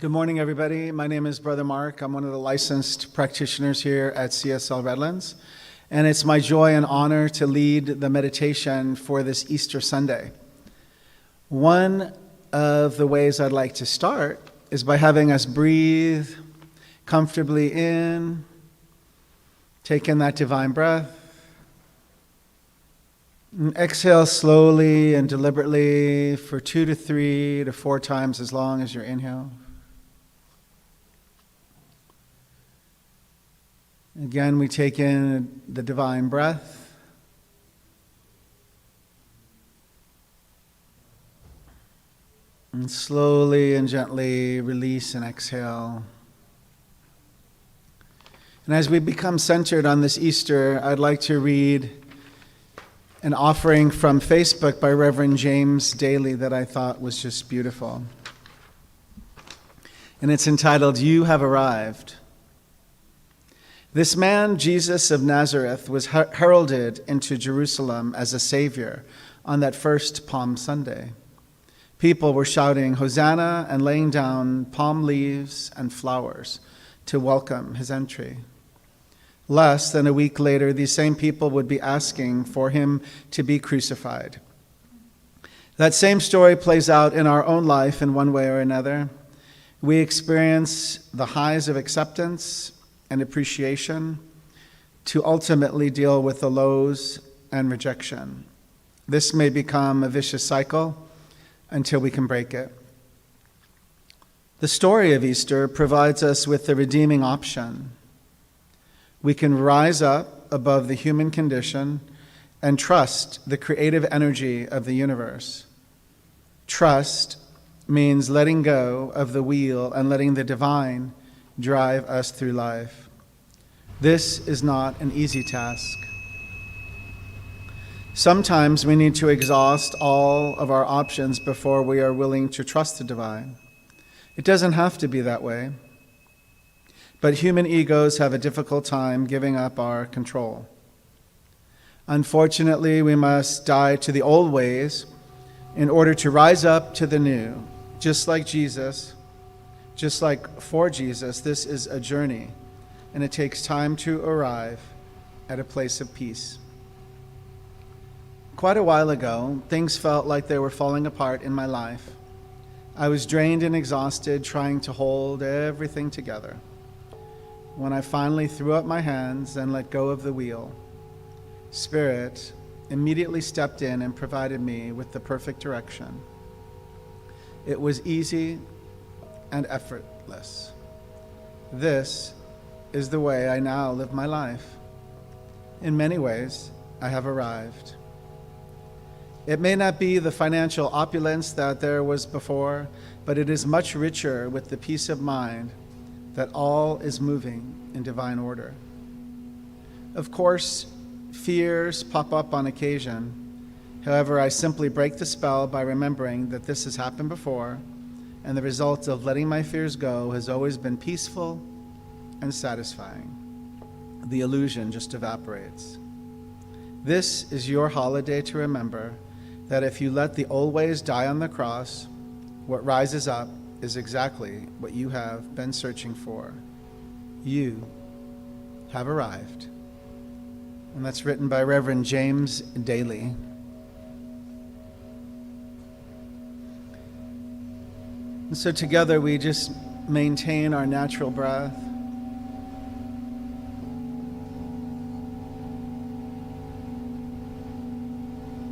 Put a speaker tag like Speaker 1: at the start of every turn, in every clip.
Speaker 1: Good morning, everybody. My name is Brother Mark. I'm one of the licensed practitioners here at CSL Redlands, and it's my joy and honor to lead the meditation for this Easter Sunday. One of the ways I'd like to start is by having us breathe comfortably in, take in that divine breath, and exhale slowly and deliberately for 2 to 3 to 4 times as long as your inhale. Again, we take in the divine breath. And slowly and gently release and exhale. And as we become centered on this Easter, I'd like to read an offering from Facebook by Reverend James Daly that I thought was just beautiful. And it's entitled, "You Have Arrived." This man, Jesus of Nazareth, was heralded into Jerusalem as a savior on that first Palm Sunday. People were shouting, "Hosanna," and laying down palm leaves and flowers to welcome his entry. Less than a week later, these same people would be asking for him to be crucified. That same story plays out in our own life in one way or another. We experience the highs of acceptance and appreciation to ultimately deal with the lows and rejection. This may become a vicious cycle until we can break it. The story of Easter provides us with the redeeming option. We can rise up above the human condition and trust the creative energy of the universe. Trust means letting go of the wheel and letting the divine drive us through life. This is not an easy task. Sometimes we need to exhaust all of our options before we are willing to trust the divine. It doesn't have to be that way. But human egos have a difficult time giving up our control. Unfortunately, we must die to the old ways in order to rise up to the new. Just like Jesus, just like for Jesus, this is a journey, and it takes time to arrive at a place of peace. Quite a while ago, things felt like they were falling apart in my life. I was drained and exhausted, trying to hold everything together. When I finally threw up my hands and let go of the wheel, Spirit immediately stepped in and provided me with the perfect direction. It was easy and effortless. This is the way I now live my life. In many ways, I have arrived. It may not be the financial opulence that there was before, but it is much richer with the peace of mind that all is moving in divine order. Of course, fears pop up on occasion. However, I simply break the spell by remembering that this has happened before, and the result of letting my fears go has always been peaceful and satisfying. The illusion just evaporates. This is your holiday to remember that if you let the old ways die on the cross, what rises up is exactly what you have been searching for. You have arrived. And that's written by Reverend James Daly. And so together we just maintain our natural breath.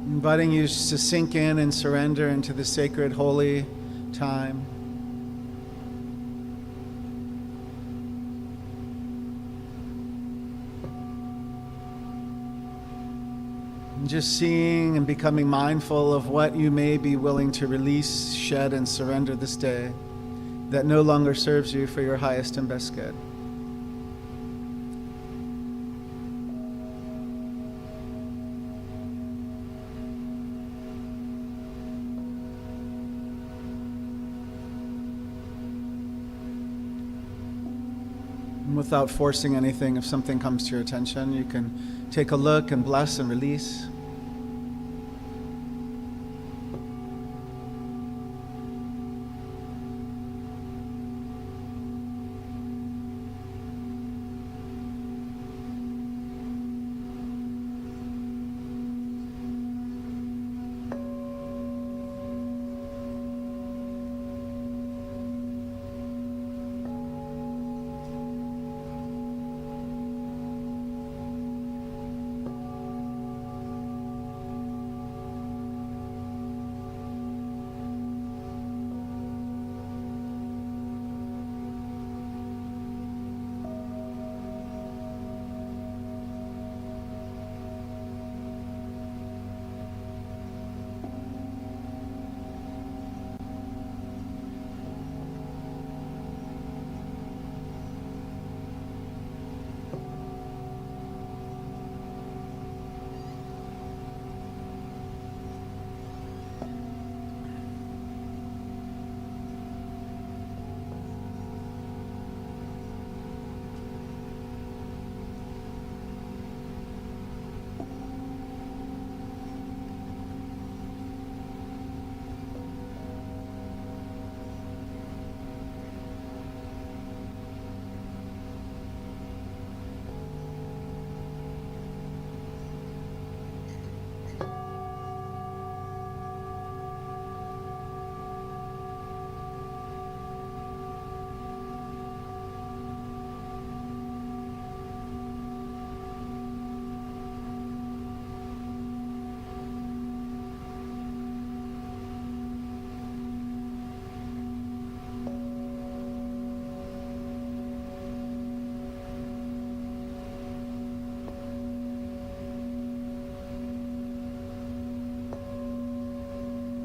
Speaker 1: Inviting you to sink in and surrender into the sacred, holy time. And just seeing and becoming mindful of what you may be willing to release, shed, and surrender this day that no longer serves you for your highest and best good. And without forcing anything, if something comes to your attention, you can take a look and bless and release.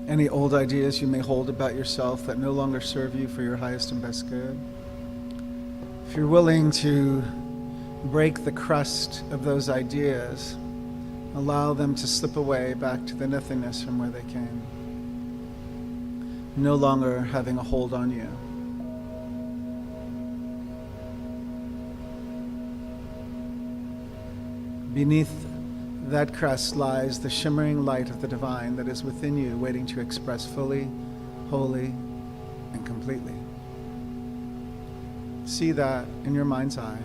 Speaker 1: any old ideas you may hold about yourself that no longer serve you for your highest and best good. If you're willing to break the crust of those ideas, allow them to slip away back to the nothingness from where they came, no longer having a hold on you. Beneath that crust lies the shimmering light of the divine that is within you, waiting to express fully, wholly, and completely. See that in your mind's eye.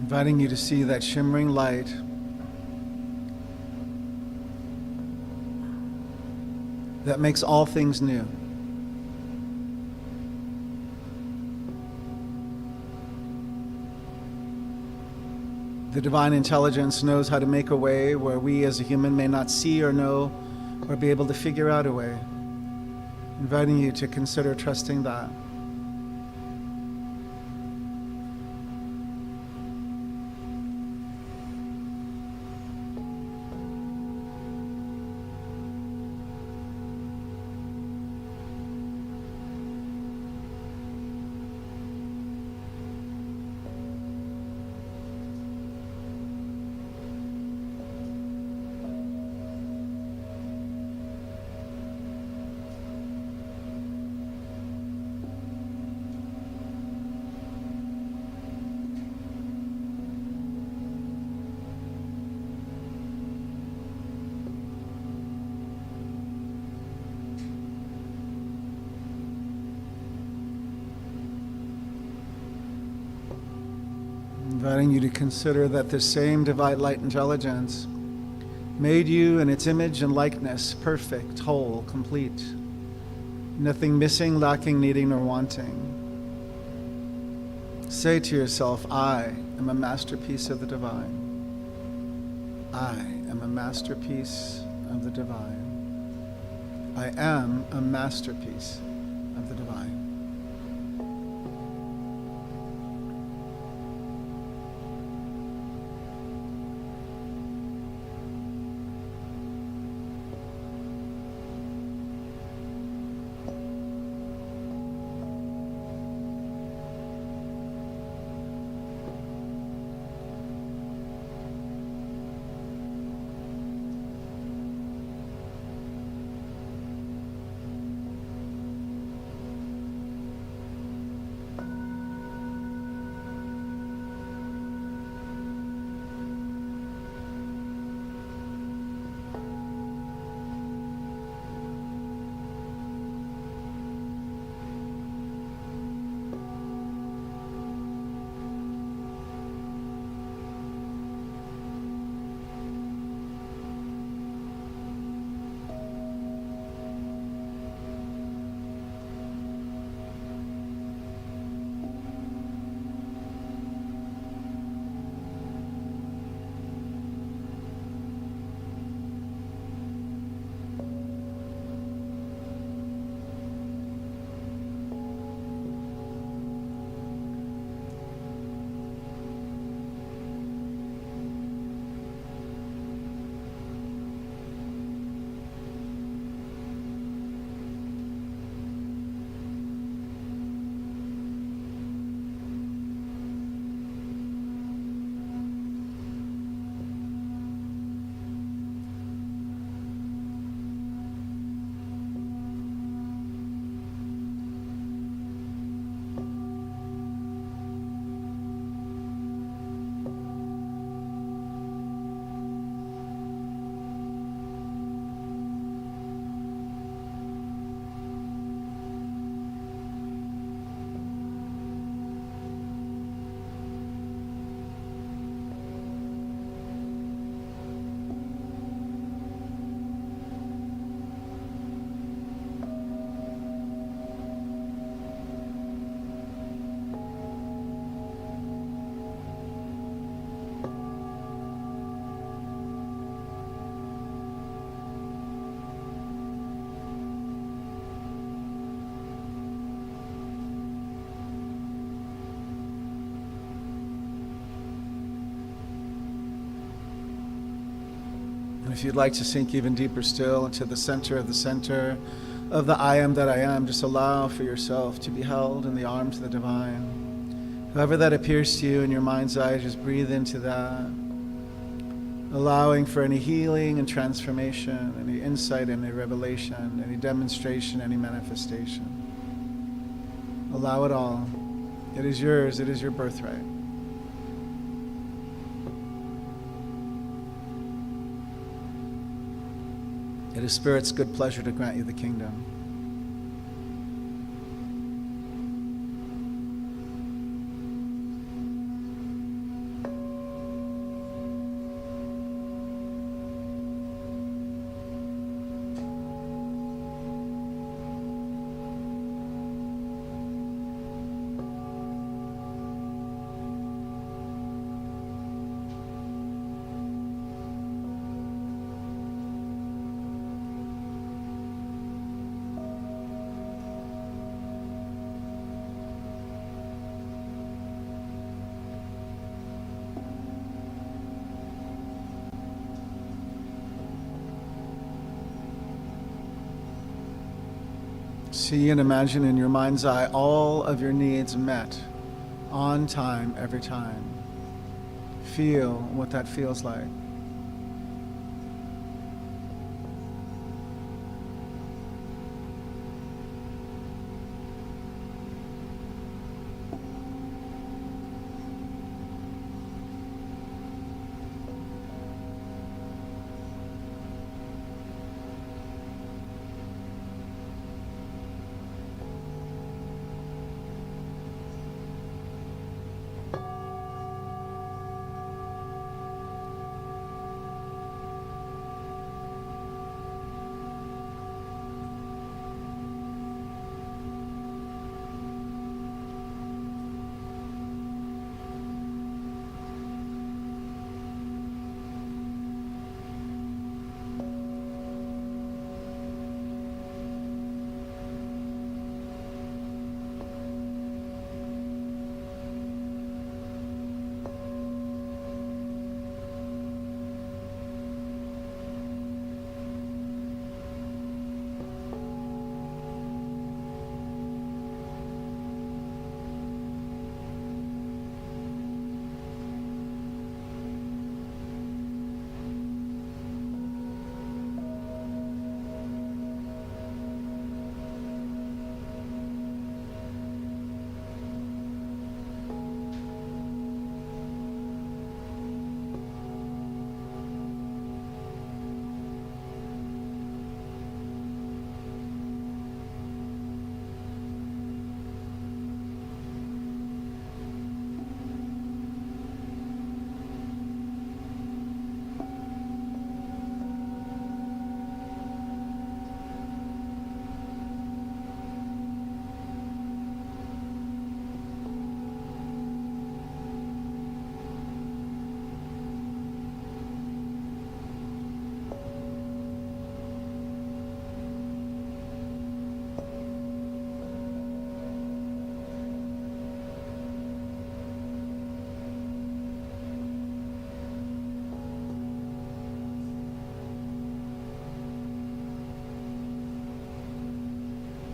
Speaker 1: Inviting you to see that shimmering light that makes all things new. The divine intelligence knows how to make a way where we as a human may not see or know or be able to figure out a way. Inviting you to consider trusting that. Inviting you to consider that this same divine light intelligence made you in its image and likeness, perfect, whole, complete. Nothing missing, lacking, needing, or wanting. Say to yourself, I am a masterpiece of the divine. I am a masterpiece of the divine. I am a masterpiece of the divine. If you'd like to sink even deeper still into the center of the I am that I am, just allow for yourself to be held in the arms of the divine. However that appears to you in your mind's eye, just breathe into that, allowing for any healing and transformation, any insight, any revelation, any demonstration, any manifestation. Allow it all. It is yours. It is your birthright. It is Spirit's good pleasure to grant you the kingdom. See and imagine in your mind's eye all of your needs met on time, every time. Feel what that feels like.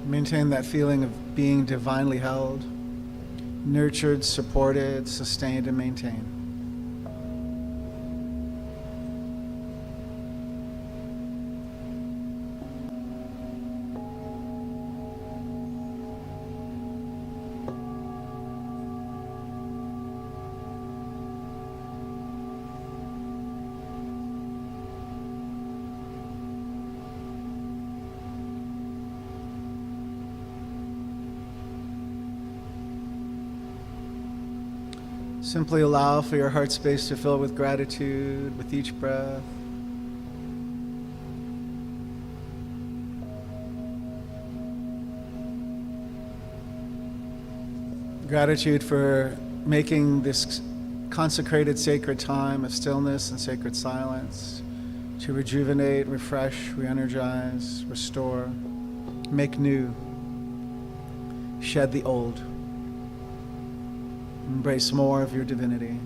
Speaker 1: Maintain that feeling of being divinely held, nurtured, supported, sustained, and maintained. Simply allow for your heart space to fill with gratitude with each breath. Gratitude for making this consecrated sacred time of stillness and sacred silence to rejuvenate, refresh, re-energize, restore, make new, shed the old. Embrace more of your divinity.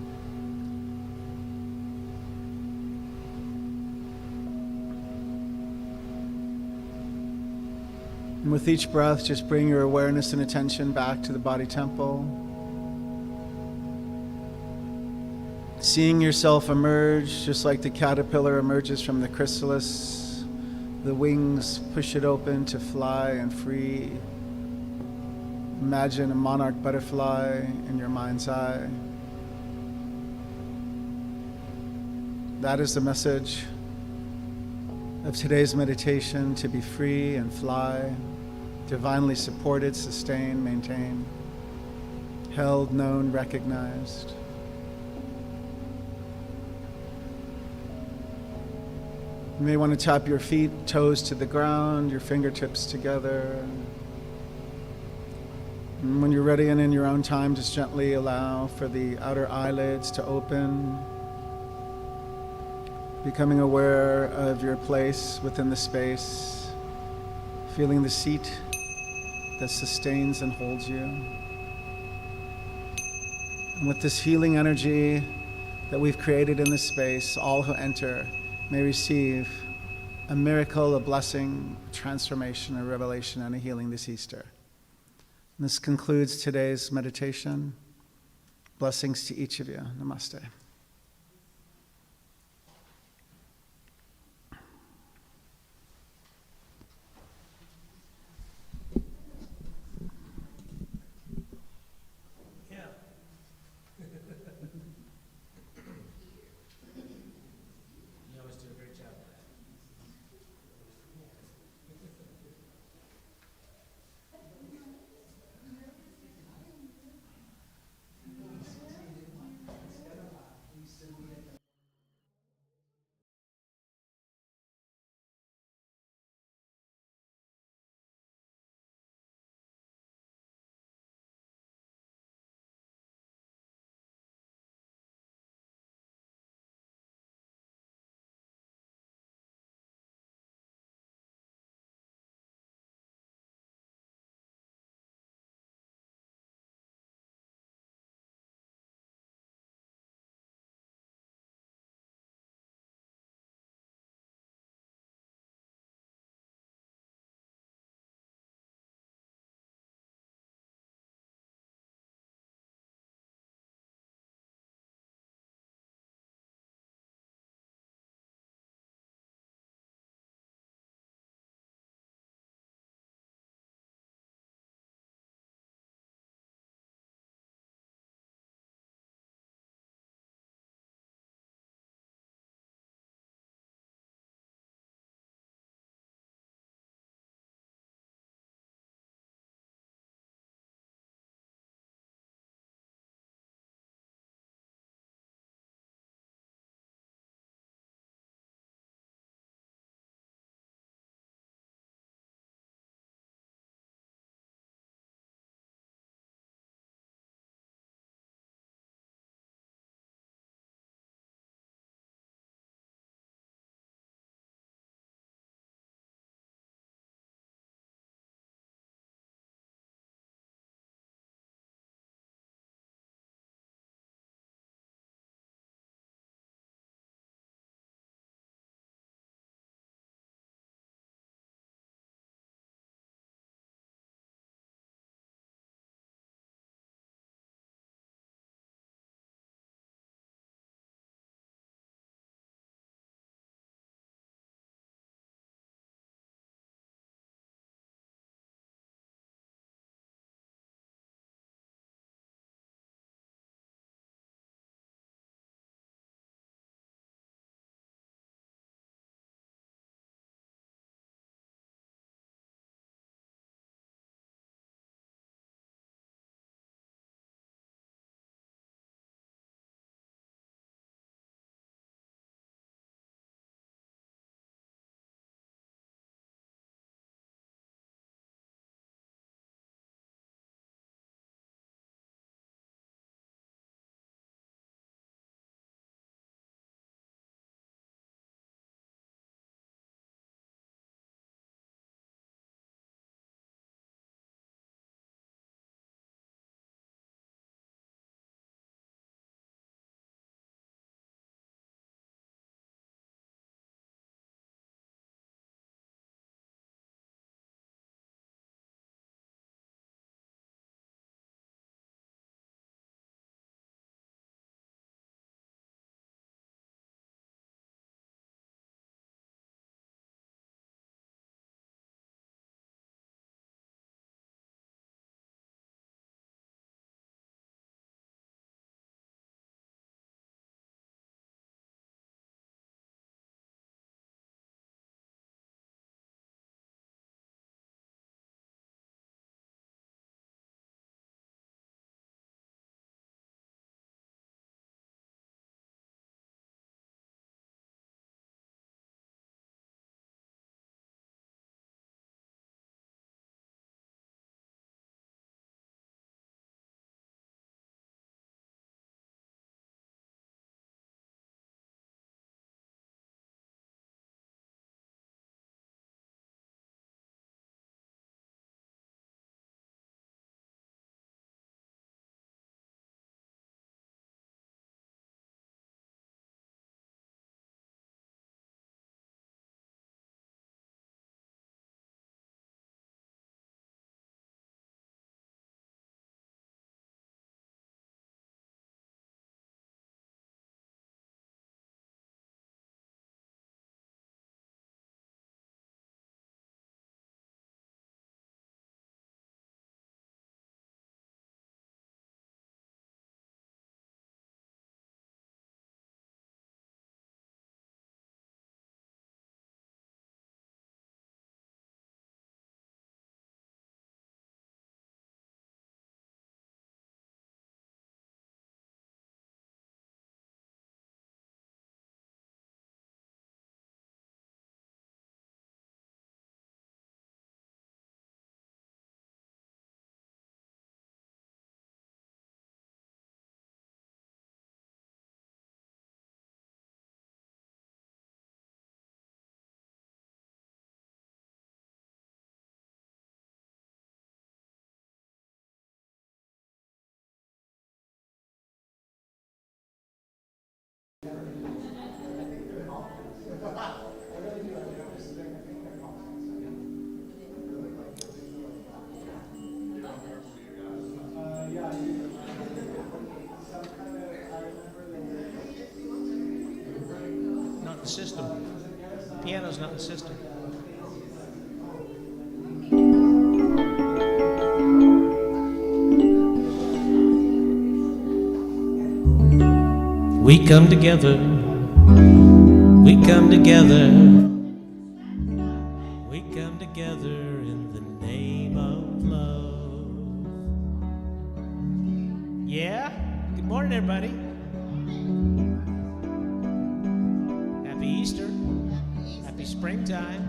Speaker 1: And with each breath, just bring your awareness and attention back to the body temple. Seeing yourself emerge just like the caterpillar emerges from the chrysalis. The wings push it open to fly and free. Imagine a monarch butterfly in your mind's eye. That is the message of today's meditation, to be free and fly, divinely supported, sustained, maintained, held, known, recognized. You may want to tap your feet, toes to the ground, your fingertips together. And when you're ready and in your own time, just gently allow for the outer eyelids to open, becoming aware of your place within the space, feeling the seat that sustains and holds you. And with this healing energy that we've created in this space, all who enter may receive a miracle, a blessing, a transformation, a revelation, and a healing this Easter. And this concludes today's meditation. Blessings to each of you. Namaste.
Speaker 2: not in the system. We come together. We come together. We come together in the name of love. Yeah? Good morning, everybody. Happy Easter. Happy springtime.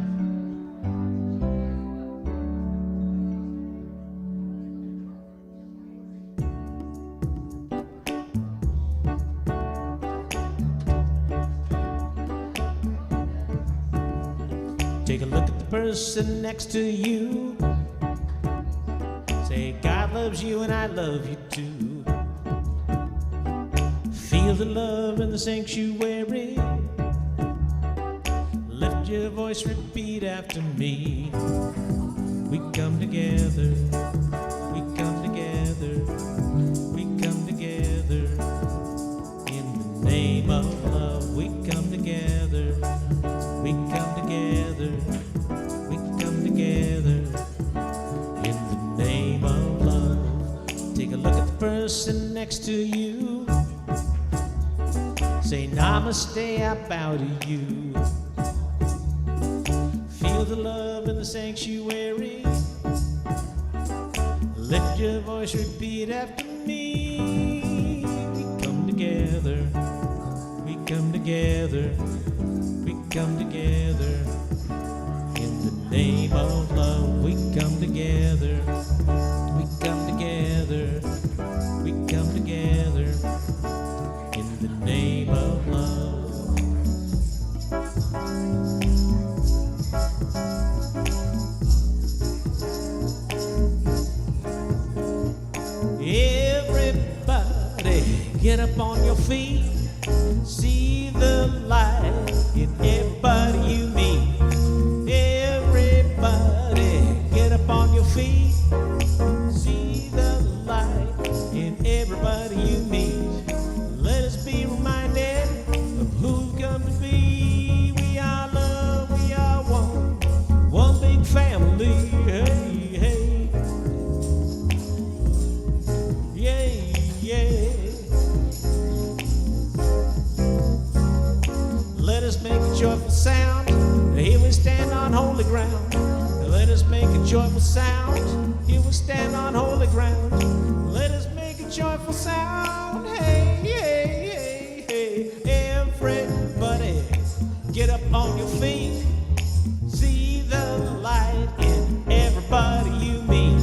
Speaker 2: Take a look at the person next to you. Say, God loves you and I love you too. Feel the love in the sanctuary. Lift your voice, repeat after me. We come together. We come together. We come together in the name of love. We come together. We come together, we come together in the name of love. Take a look at the person next to you. Say, Namaste, I bow to you. Feel the love in the sanctuary. Lift your voice, repeat after me. We come together, we come together. We come together in the name of love. We come together. We come together. We come together in the name of love. Everybody, get up on your feet. See the light in everybody you meet. Everybody, get up on your feet. See the light in everybody you meet. Let us be reminded of who we've come to be. We are love, we are one big family. Hey, hey, yeah, yeah. Let us make a joyful sound. Here we stand on holy ground. Let us make a joyful sound. Here we stand on holy ground. Let us make a joyful sound. Hey, hey, hey, hey. Everybody, get up on your feet. See the light in everybody you meet.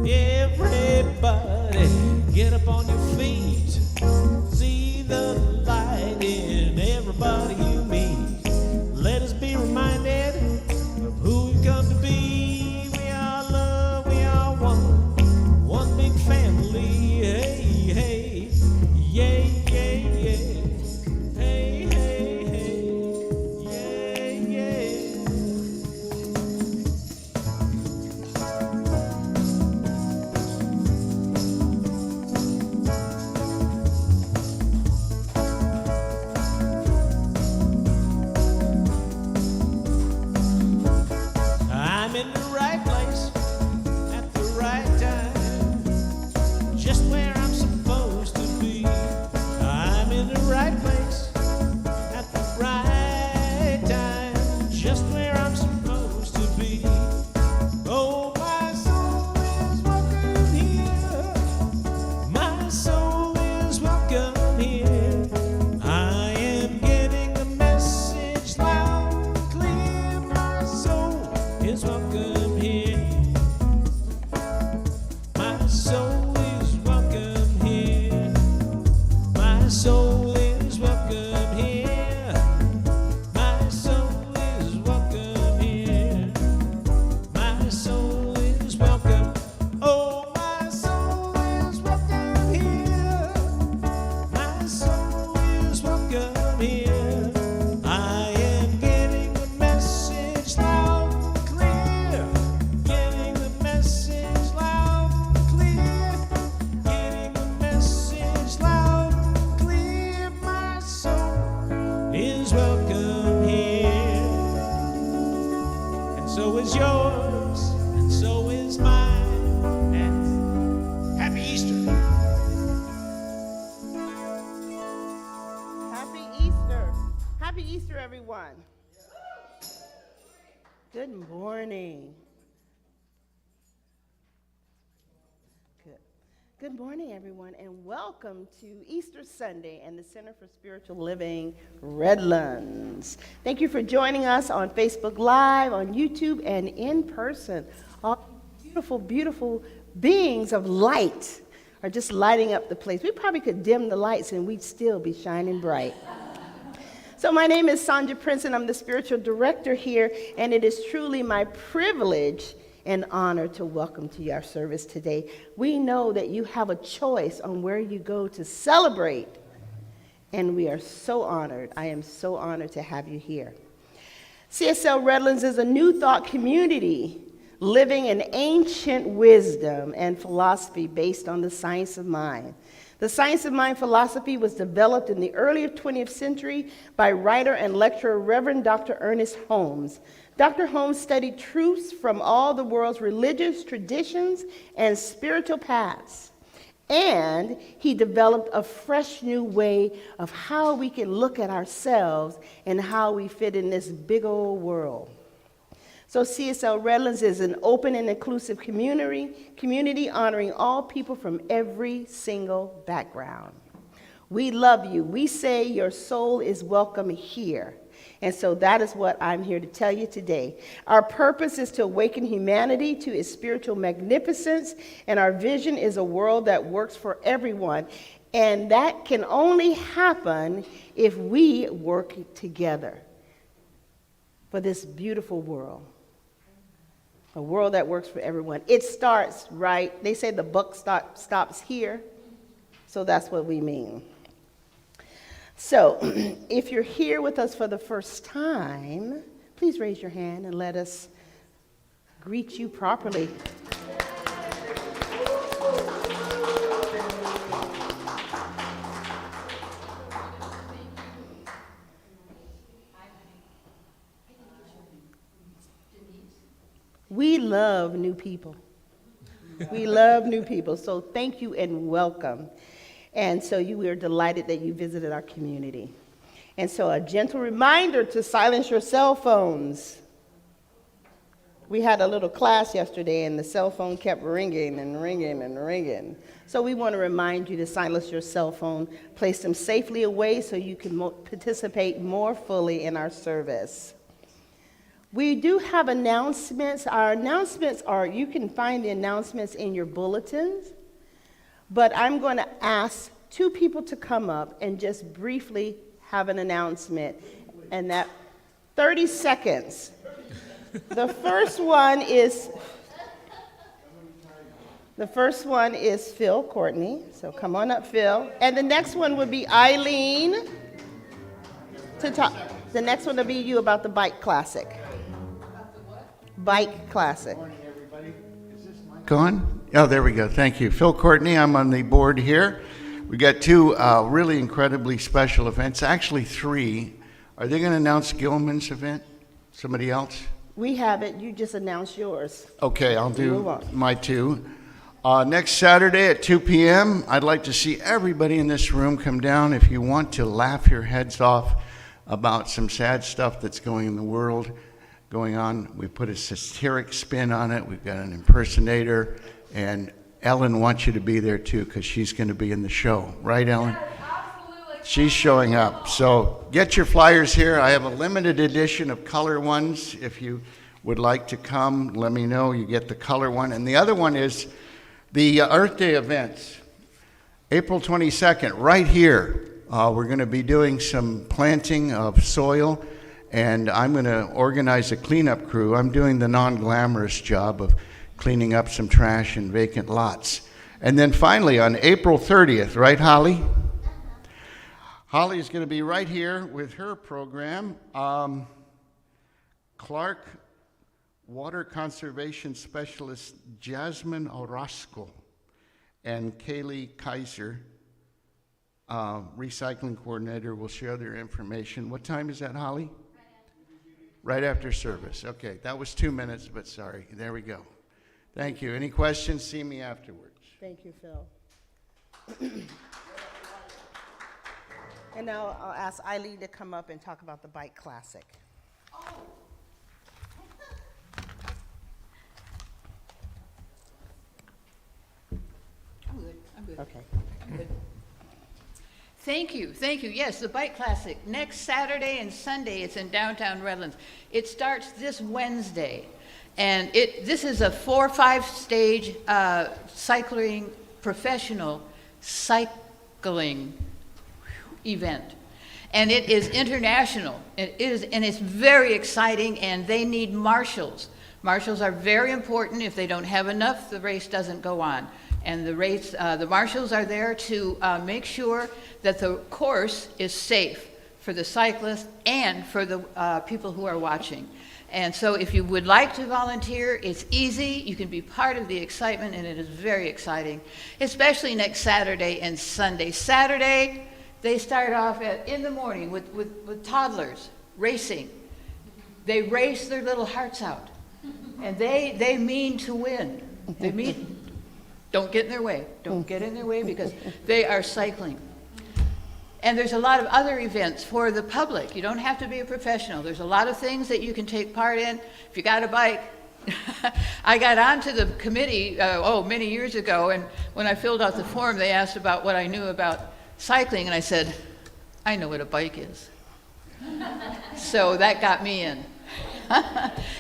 Speaker 2: Everybody, get up on your feet. See the light in everybody you meet. Let us be reminded of who we've come to be. We are love, we are one big family. Hey, hey, yeah, yeah, yeah. Hey, hey, hey, yeah, yeah. I'm in the right place at the right time, just where I'm supposed to be. I'm in the right place at the right time, just where I'm supposed to be. Oh, my soul is welcome here. My soul is welcome here. I am getting the message loud and clear. My soul is welcome here. My soul is welcome here. My soul is welcome here. My soul is welcome here. My soul is welcome. Oh, my soul is welcome here. My soul is welcome here. I am getting the message loud and clear. and so is yours, and so is mine. And happy Easter.
Speaker 3: Happy Easter. Happy Easter, everyone. Good morning. Good morning, everyone, and welcome to Easter Sunday and the Center for Spiritual Living, Redlands. Thank you for joining us on Facebook Live, on YouTube, and in person. All beautiful, beautiful beings of light are just lighting up the place. We probably could dim the lights and we'd still be shining bright. So my name is Sonja Prince, and I'm the spiritual director here, and it is truly my privilege and honor to welcome to our service today. We know that you have a choice on where you go to celebrate, and we are so honored. I am so honored to have you here. CSL Redlands is a new thought community living in ancient wisdom and philosophy based on the science of mind. The science of mind philosophy was developed in the early 20th century by writer and lecturer Reverend Dr. Ernest Holmes. Dr. Holmes studied truths from all the world's religious traditions and spiritual paths. And he developed a fresh new way of how we can look at ourselves and how we fit in this big old world. So CSL Redlands is an open and inclusive community honoring all people from every single background. We love you. We say your soul is welcome here. And so that is what I'm here to tell you today. Our purpose is to awaken humanity to its spiritual magnificence, and our vision is a world that works for everyone. And that can only happen if we work together for this beautiful world. A world that works for everyone. It starts, right? They say the buck stops here. So that's what we mean. So, if you're here with us for the first time, please raise your hand and let us greet you properly. We love new people. We love new people. So thank you and welcome. And so we are delighted that you visited our community. And so a gentle reminder to silence your cell phones. We had a little class yesterday and the cell phone kept ringing and ringing and ringing. So we want to remind you to silence your cell phone, place them safely away so you can participate more fully in our service. We do have announcements. Our announcements are, you can find the announcements in your bulletins. But I'm going to ask two people to come up and just briefly have an announcement. And that 30 seconds. The first one is Phil Courtney. So come on up, Phil. And the next one would be Eileen to talk. The next one will be you about the Bike Classic. About the what? Bike Classic.
Speaker 4: Good morning, everybody. Is this mic on? Oh, there we go. Thank you. Phil Courtney, I'm on the board here. We got two really incredibly special events, actually three. Are they going to announce Gilman's event? Somebody else?
Speaker 3: We have it. You just announced yours.
Speaker 4: Okay, I'll do my two. Next Saturday at 2 p.m., I'd like to see everybody in this room come down if you want to laugh your heads off about some sad stuff that's going in the world going on. We put a satiric spin on it. We've got an impersonator. And Ellen wants you to be there too because she's going to be in the show. Right, Ellen?
Speaker 5: Yes, absolutely.
Speaker 4: She's showing up. So get your flyers here. I have a limited edition of color ones. If you would like to come, let me know. You get the color one. And the other one is the Earth Day events. April 22nd, right here. We're going to be doing some planting of soil. And I'm going to organize a cleanup crew. I'm doing the non-glamorous job of cleaning up some trash and vacant lots. And then finally, on April 30th, right, Holly? Holly's going to be right here with her program. Clark Water Conservation Specialist Jasmine Orozco and Kaylee Kaiser, Recycling Coordinator, will share their information. What time is that, Holly? Right after service. Okay, that was 2 minutes, but sorry. There we go. Thank you. Any questions? See me afterwards.
Speaker 3: Thank you, Phil. And now I'll ask Eileen to come up and talk about the Bike Classic.
Speaker 5: I'm good.
Speaker 3: Okay.
Speaker 5: Good. Thank you, thank you. Yes, the Bike Classic, next Saturday and Sunday, it's in downtown Redlands. It starts this Wednesday, and this is a 4 or 5 stage cycling, professional cycling event. And it is international. It is, and it's very exciting, and they need marshals. Marshals are very important. If they don't have enough, the race doesn't go on. And the marshals are there to make sure that the course is safe for the cyclists and for the people who are watching. And so if you would like to volunteer, it's easy. You can be part of the excitement, and it is very exciting, especially next Saturday and Sunday. Saturday, they start off in the morning with toddlers racing. They race their little hearts out, and they mean to win. They mean... Don't get in their way. Don't get in their way, because they are cycling. And there's a lot of other events for the public. You don't have to be a professional. There's a lot of things that you can take part in if you got a bike. I got onto the committee, many years ago, and when I filled out the form, they asked about what I knew about cycling, and I said, I know what a bike is. So that got me in.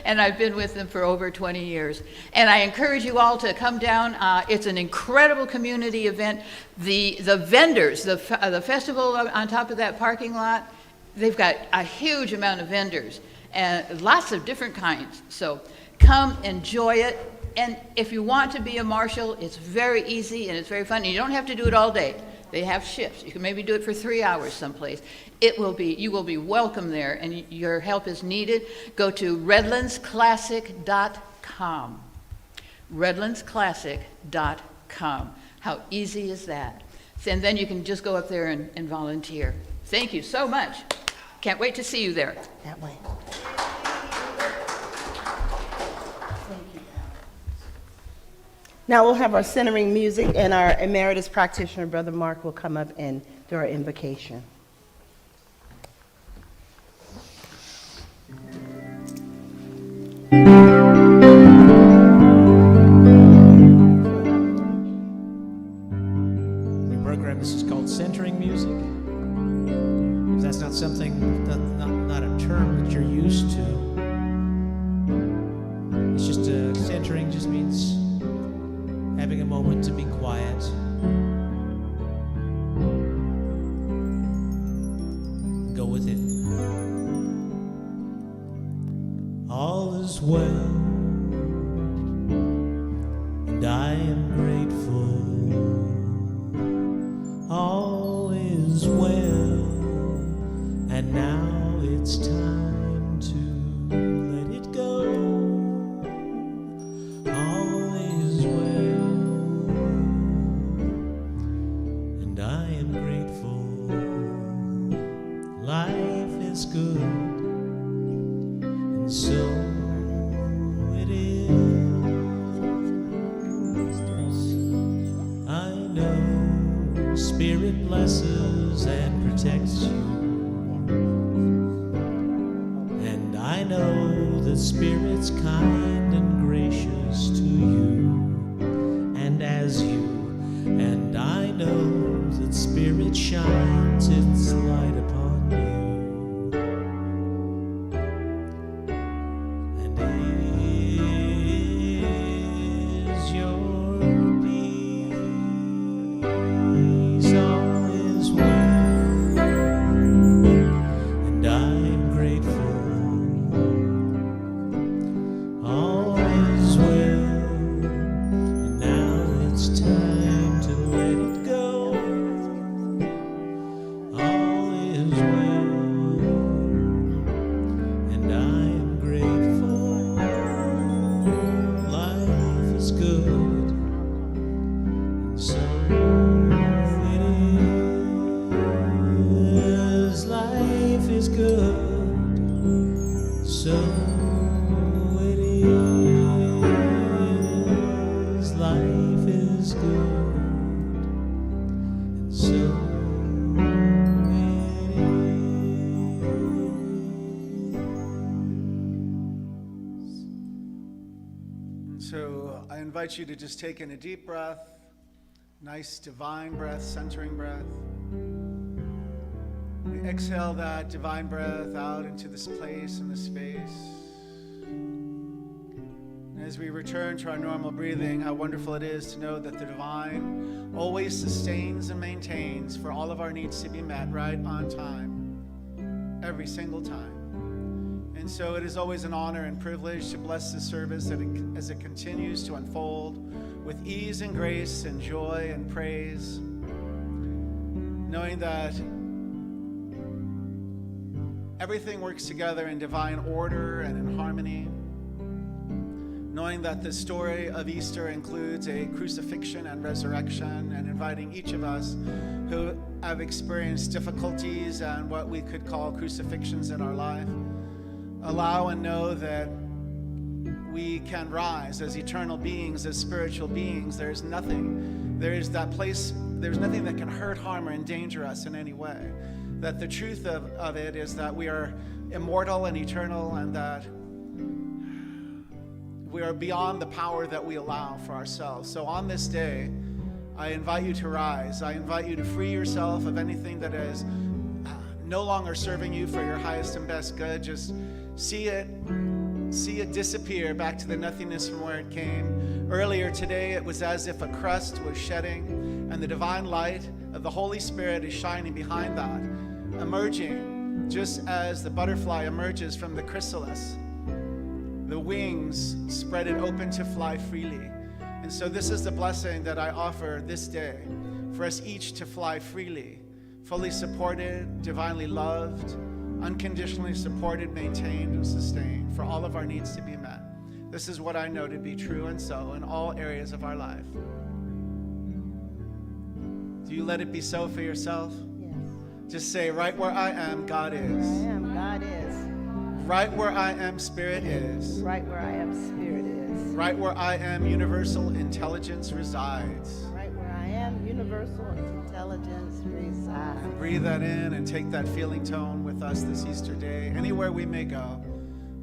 Speaker 5: And I've been with them for over 20 years. And I encourage you all to come down. It's an incredible community event. The vendors, the festival on top of that parking lot, they've got a huge amount of vendors and lots of different kinds. So come, enjoy it. And if you want to be a marshal, it's very easy and it's very fun. And you don't have to do it all day. They have shifts. You can maybe do it for 3 hours someplace. You will be welcome there, and your help is needed. Go to redlandsclassic.com. redlandsclassic.com. How easy is that? And then you can just go up there and volunteer. Thank you so much. Can't wait to see you there.
Speaker 3: That way. Now we'll have our centering music, and our emeritus practitioner, Brother Mark, will come up and do our invocation.
Speaker 2: The program, this is called centering music. If that's not something, not a term that you're used to, it's just centering just means having a moment to be quiet. Go with it. All is well, and I am grateful. All is well, and now it's time to let it go. All is well, and I am grateful. Life is good, and so it is. I know Spirit blesses and protects you, and I know the Spirit's kind and gracious to you, and as you, and I know that Spirit shines its light upon you, and is your peace. All is well, and I'm grateful. All
Speaker 1: So I invite you to just take in a deep breath, nice divine breath, centering breath. We exhale that divine breath out into this place and this space. And as we return to our normal breathing, how wonderful it is to know that the divine always sustains and maintains for all of our needs to be met right on time, every single time. And so it is always an honor and privilege to bless this service as it continues to unfold with ease and grace and joy and praise, knowing that everything works together in divine order and in harmony, knowing that the story of Easter includes a crucifixion and resurrection, and inviting each of us who have experienced difficulties and what we could call crucifixions in our life, allow and know that we can rise as eternal beings, as spiritual beings. There's nothing that can hurt, harm, or endanger us in any way. That the truth of it is that we are immortal and eternal, and that we are beyond the power that we allow for ourselves. So on this day, I invite you to rise. I invite you to free yourself of anything that is no longer serving you for your highest and best good. Just see it disappear back to the nothingness from where it came. Earlier today, it was as if a crust was shedding, and the divine light of the Holy Spirit is shining behind that, emerging just as the butterfly emerges from the chrysalis. The wings spread it open to fly freely. And so this is the blessing that I offer this day, for us each to fly freely, fully supported, divinely loved, unconditionally supported, maintained, and sustained, for all of our needs to be met. This is what I know to be true and so in all areas of our life. Do you let it be so for yourself?
Speaker 3: Yes.
Speaker 1: Just say, right where I am, God is.
Speaker 3: I am, God is.
Speaker 1: Right where I am, Spirit is.
Speaker 3: Right where I am, Spirit is.
Speaker 1: Right where I am, universal intelligence resides.
Speaker 3: Right where I am, universal intelligence resides.
Speaker 1: And breathe that in and take that feeling tone with us this Easter day, anywhere we may go,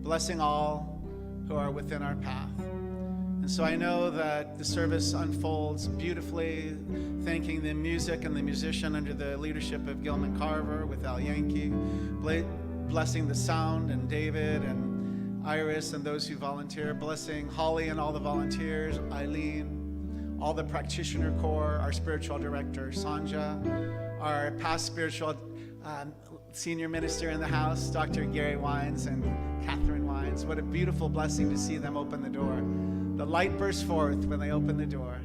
Speaker 1: blessing all who are within our path. And so I know that the service unfolds beautifully, thanking the music and the musician under the leadership of Gilman Carver with Al Yankee, blessing the sound and David and Iris and those who volunteer, blessing Holly and all the volunteers, Eileen, all the practitioner corps, our spiritual director, Sonja, our past spiritual senior minister in the house, Dr. Gary Wines and Catherine Wines. What a beautiful blessing to see them open the door. The light bursts forth when they open the door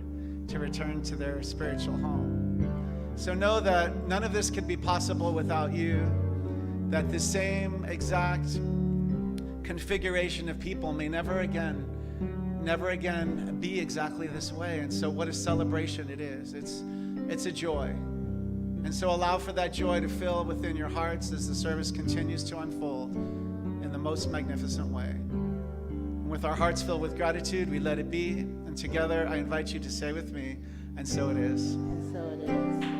Speaker 1: to return to their spiritual home. So know that none of this could be possible without you, that the same exact configuration of people may never again be exactly this way. And so what a celebration it is. It's a joy. And so allow for that joy to fill within your hearts as the service continues to unfold in the most magnificent way. And with our hearts filled with gratitude, we let it be. And together, I invite you to say with me, and so it is.
Speaker 3: And so it is.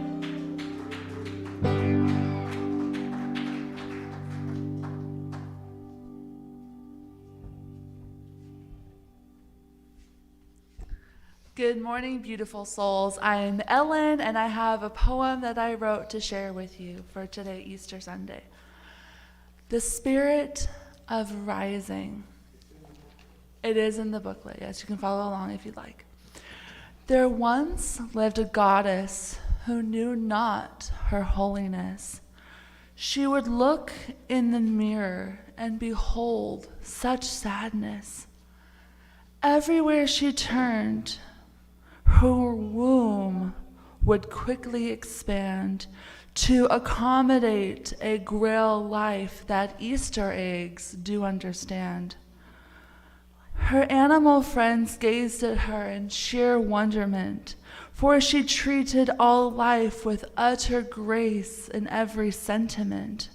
Speaker 6: Good morning, beautiful souls. I'm Ellen, and I have a poem that I wrote to share with you for today, Easter Sunday. The Spirit of Rising. It is in the booklet. Yes, you can follow along if you'd like. There once lived a goddess who knew not her holiness. She would look in the mirror and behold such sadness. Everywhere she turned, her womb would quickly expand to accommodate a grail life that Easter eggs do understand. Her animal friends gazed at her in sheer wonderment, for she treated all life with utter grace in every sentiment.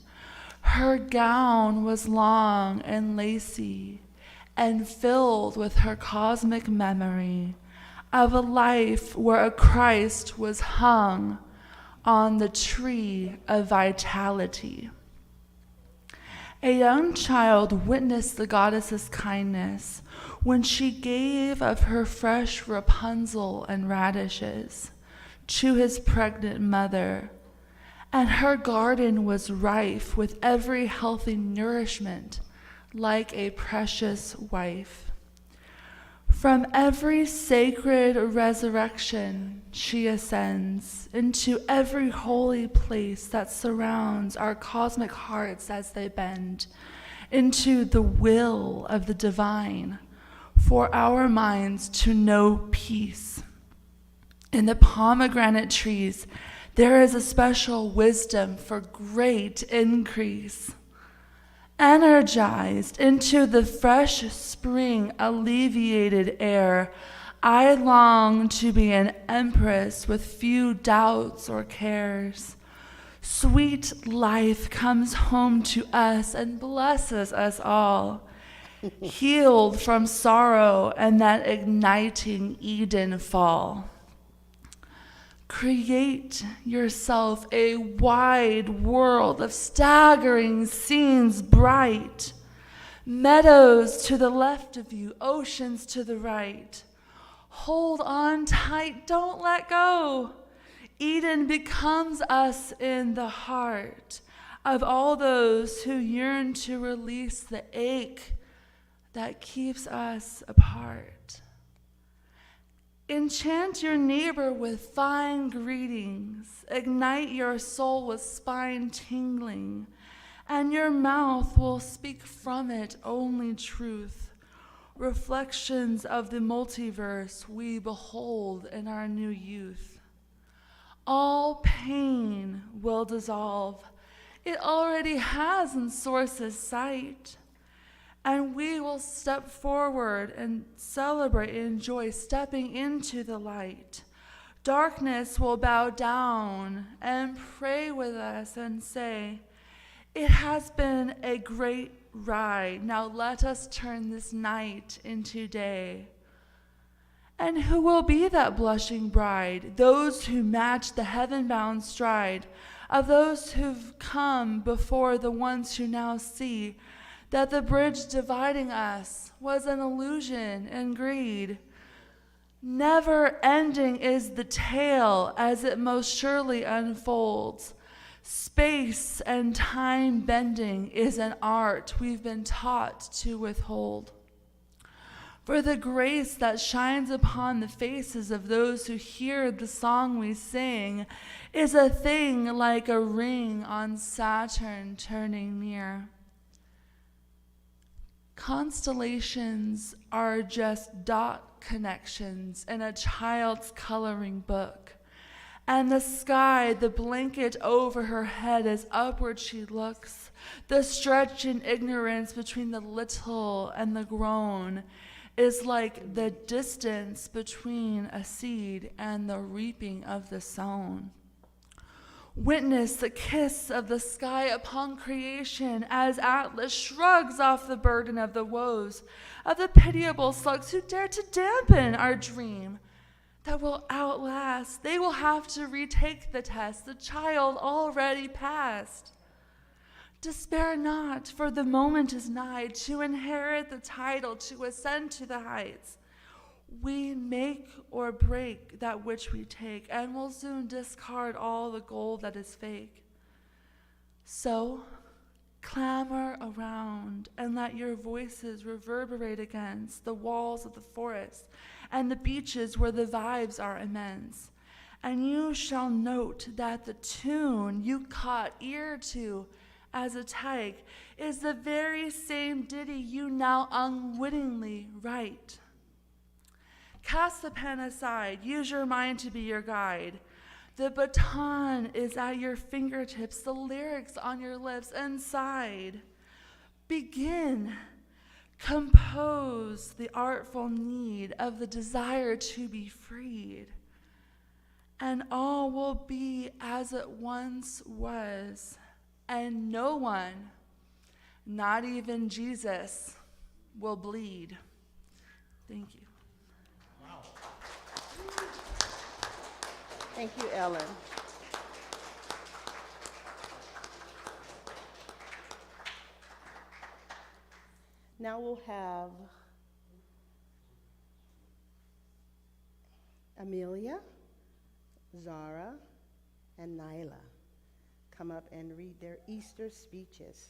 Speaker 6: Her gown was long and lacy and filled with her cosmic memory of a life where a Christ was hung on the tree of vitality. A young child witnessed the goddess's kindness when she gave of her fresh Rapunzel and radishes to his pregnant mother, and her garden was rife with every healthy nourishment, like a precious wife. From every sacred resurrection she ascends into every holy place that surrounds our cosmic hearts as they bend into the will of the divine for our minds to know peace. In the pomegranate trees, there is a special wisdom for great increase. Energized into the fresh spring alleviated air, I long to be an empress with few doubts or cares. Sweet life comes home to us and blesses us all, healed from sorrow and that igniting Eden fall. Create yourself a wide world of staggering scenes bright, meadows to the left of you, oceans to the right. Hold on tight, don't let go. Eden becomes us in the heart of all those who yearn to release the ache that keeps us apart. Enchant your neighbor with fine greetings, ignite your soul with spine tingling, and your mouth will speak from it only truth, reflections of the multiverse we behold in our new youth. All pain will dissolve, it already has in Source's sight. And we will step forward and celebrate and enjoy stepping into the light. Darkness will bow down and pray with us and say, "It has been a great ride. Now let us turn this night into day." And who will be that blushing bride? Those who match the heaven-bound stride of those who've come before, the ones who now see that the bridge dividing us was an illusion and greed. Never ending is the tale as it most surely unfolds. Space and time bending is an art we've been taught to withhold. For the grace that shines upon the faces of those who hear the song we sing is a thing like a ring on Saturn turning near. Constellations are just dot connections in a child's coloring book. And the sky, the blanket over her head as upward she looks, the stretch in ignorance between the little and the grown, is like the distance between a seed and the reaping of the sown. Witness the kiss of the sky upon creation as Atlas shrugs off the burden of the woes of the pitiable slugs who dare to dampen our dream that will outlast. They will have to retake the test, the child already passed. Despair not, for the moment is nigh to inherit the title, to ascend to the heights. We make or break that which we take, and will soon discard all the gold that is fake. So, clamor around and let your voices reverberate against the walls of the forest and the beaches where the vibes are immense. And you shall note that the tune you caught ear to as a tyke is the very same ditty you now unwittingly write. Cast the pen aside, use your mind to be your guide. The baton is at your fingertips, the lyrics on your lips inside. Begin, compose the artful need of the desire to be freed. And all will be as it once was, and no one, not even Jesus, will bleed. Thank you.
Speaker 3: Thank you, Ellen. Now we'll have Amelia, Zara, and Nyla come up and read their Easter speeches.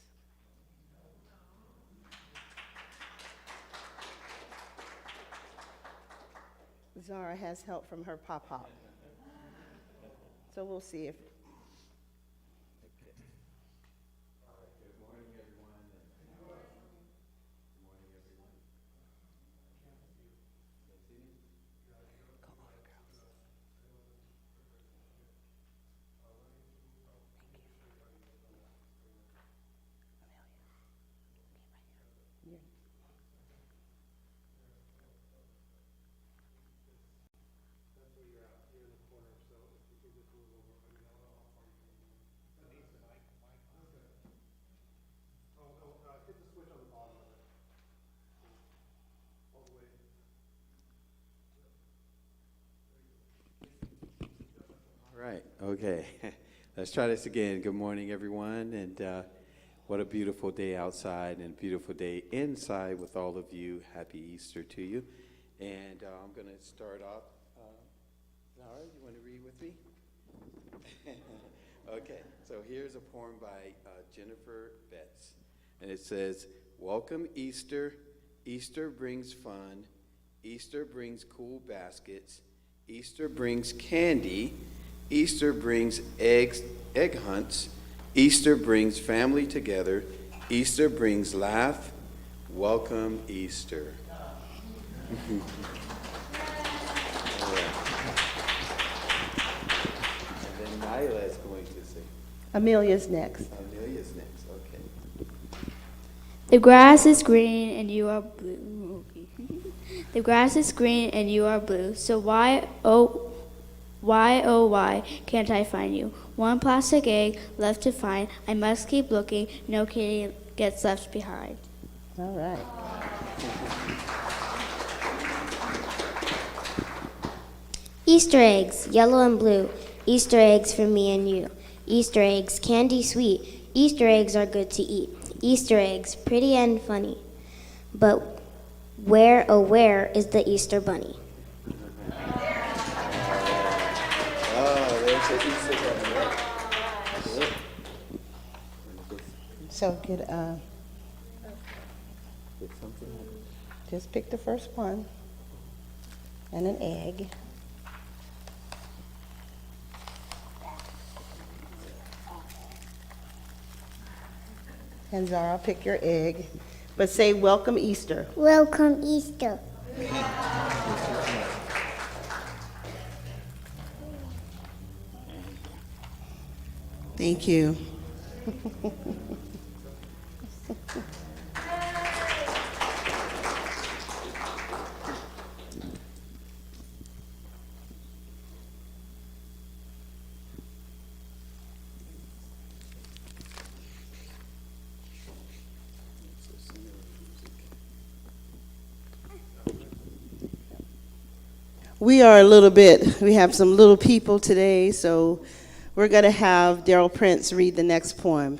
Speaker 3: Zara has help from her pop-pop. So we'll see if...
Speaker 7: Right, okay. Let's try this again. Good morning, everyone, and what a beautiful day outside and a beautiful day inside with all of you. Happy Easter to you. And I'm going to start off. Zara, you want to read with me? Okay, so here's a poem by Jennifer Betts, and it says, "Welcome Easter. Easter brings fun. Easter brings cool baskets. Easter brings candy. Easter brings egg hunts. Easter brings family together. Easter brings laugh. Welcome Easter." And then Nyla is going to sing.
Speaker 3: Amelia's next.
Speaker 7: Amelia's next, okay.
Speaker 8: The grass is green and you are blue. The grass is green and you are blue. So why, oh why can't I find you? One plastic egg left to find. I must keep looking. No kitty gets left behind.
Speaker 3: All right.
Speaker 9: Easter eggs, yellow and blue. Easter eggs for me and you. Easter eggs, candy sweet. Easter eggs are good to eat. Easter eggs, pretty and funny. But where, oh where, is the Easter bunny?
Speaker 7: Oh, there's the Easter bunny.
Speaker 3: So just pick the first one and an egg. And Zara, pick your egg, but say welcome Easter.
Speaker 9: Welcome Easter.
Speaker 3: Thank you. We have some little people today, so we're going to have Daryl Prince read the next poem.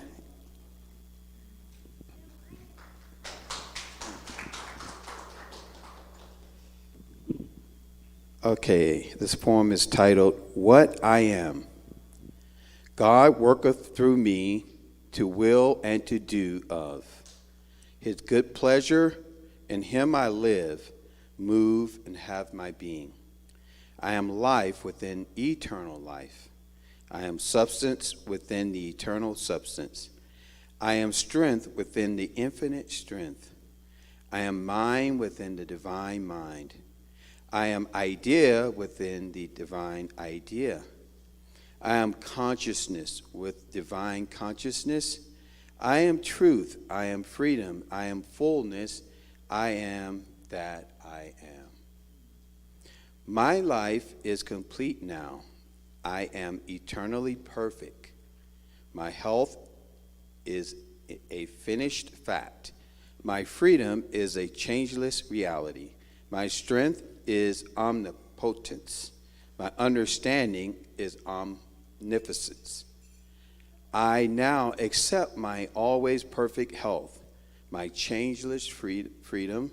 Speaker 7: Okay, this poem is titled, "What I Am." God worketh through me to will and to do of his good pleasure. In him I live, move, and have my being. I am life within eternal life. I am substance within the eternal substance. I am strength within the infinite strength. I am mind within the divine mind. I am idea within the divine idea. I am consciousness with divine consciousness. I am truth. I am freedom. I am fullness. I am that I am. My life is complete now. I am eternally perfect. My health is a finished fact. My freedom is a changeless reality. My strength is omnipotence. My understanding is omniscience. I now accept my always perfect health. my changeless freedom,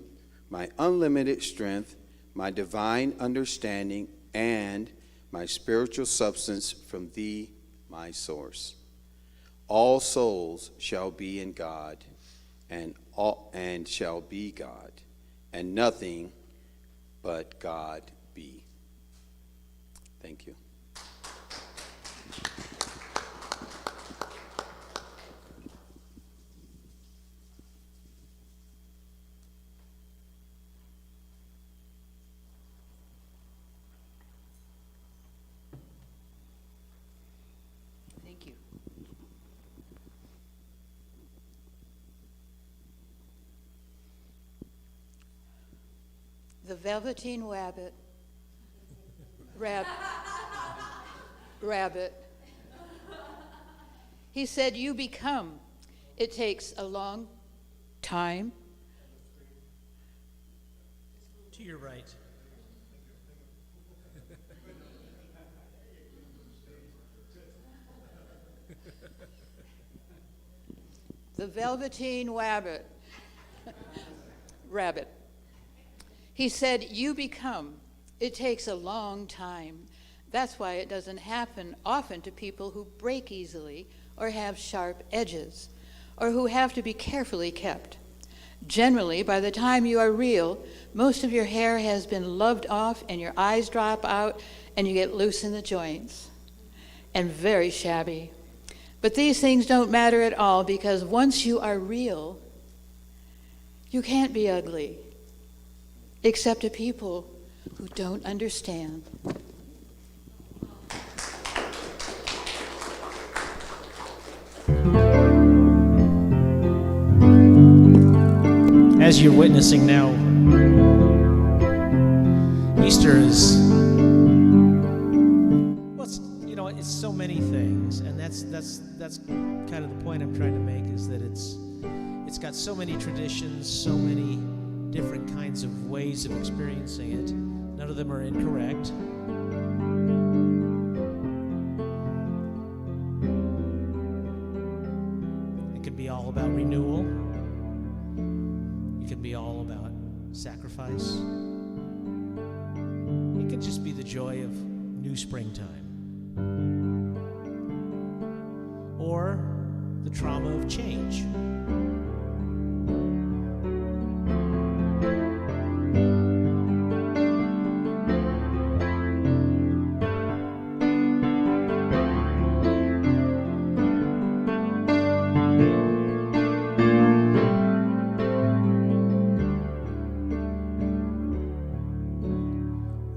Speaker 7: my unlimited strength, my divine understanding, and my spiritual substance from thee, my source. All souls shall be in God, and shall be God, and nothing but God be. Thank you.
Speaker 5: Thank you. The Velveteen Rabbit. He said, you become. It takes a long time.
Speaker 2: To your right.
Speaker 5: The Velveteen Rabbit. He said, you become. It takes a long time. That's why it doesn't happen often to people who break easily or have sharp edges or who have to be carefully kept. Generally, by the time you are real, most of your hair has been loved off and your eyes drop out and you get loose in the joints and very shabby. But these things don't matter at all because once you are real, you can't be ugly, except to people who don't understand.
Speaker 2: As you're witnessing now, Easter is, well, it's so many things, and that's kind of the point I'm trying to make, is that it's got so many traditions, so many different kinds of ways of experiencing it. None of them are incorrect. It can be all about renewal. It can be all about sacrifice. It can just be the joy of new springtime. Or the trauma of change.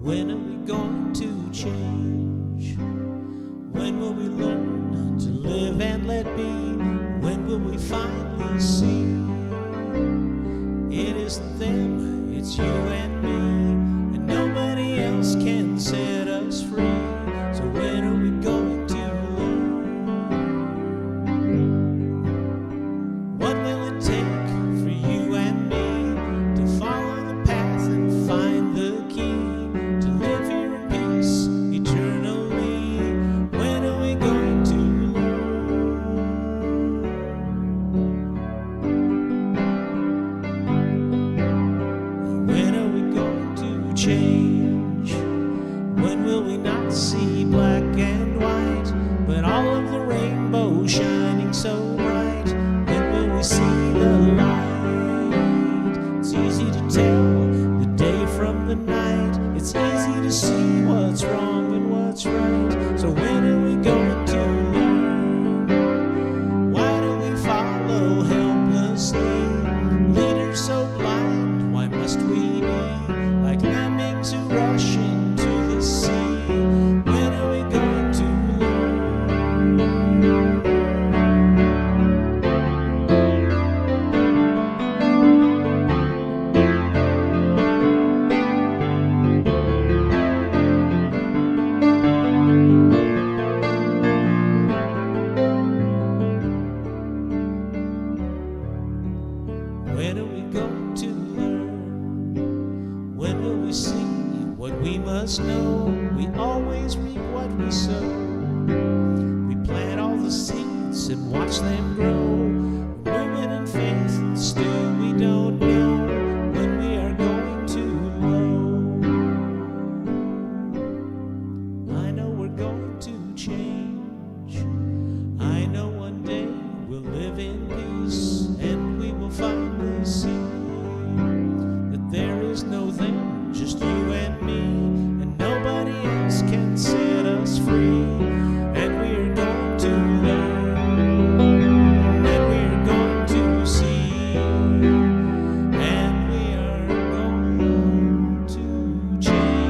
Speaker 2: When are we going to change? When will we learn to live and let be? When will we finally see? It isn't them, it's you and me, and nobody else can set us free. So when are we going to learn? What will it take for you and me to follow the path and find the key? Change. When will we not see black and white, but all of the rainbow shining so bright? When will we see the light? It's easy to tell the day from the night. It's easy to see what's wrong and what's right. So when are we going to learn? Why do we follow helplessly? Leaders so blind, why must we be like lemmings who rush into the sea? When are we going to When are we going to learn? When will we see what we must know? We always reap what we sow. We plant all the seeds and watch them grow. Movement and faith still we don't know when we are going too low. I know we're going to change. I know one day we'll live in peace, and we will finally see that there is no them, just you and me, and nobody else can set us free. And we're going to learn, and we're going to see, and we are going to change.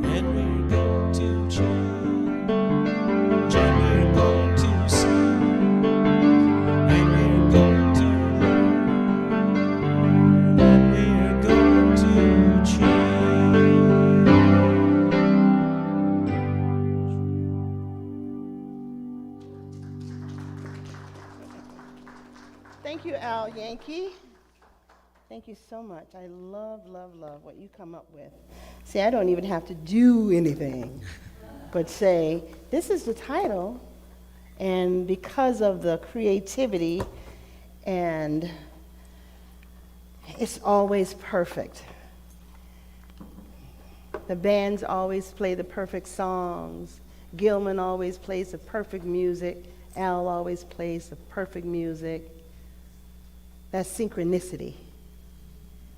Speaker 2: And we're going to change, and we're going to see, and we're going to learn, and we're going to change.
Speaker 3: Thank you, Al Yankee. Thank you so much. I love, love, love what you come up with. See, I don't even have to do anything but say, this is the title, and because of the creativity, and it's always perfect. The bands always play the perfect songs. Gilman always plays the perfect music. Al always plays the perfect music. That's synchronicity.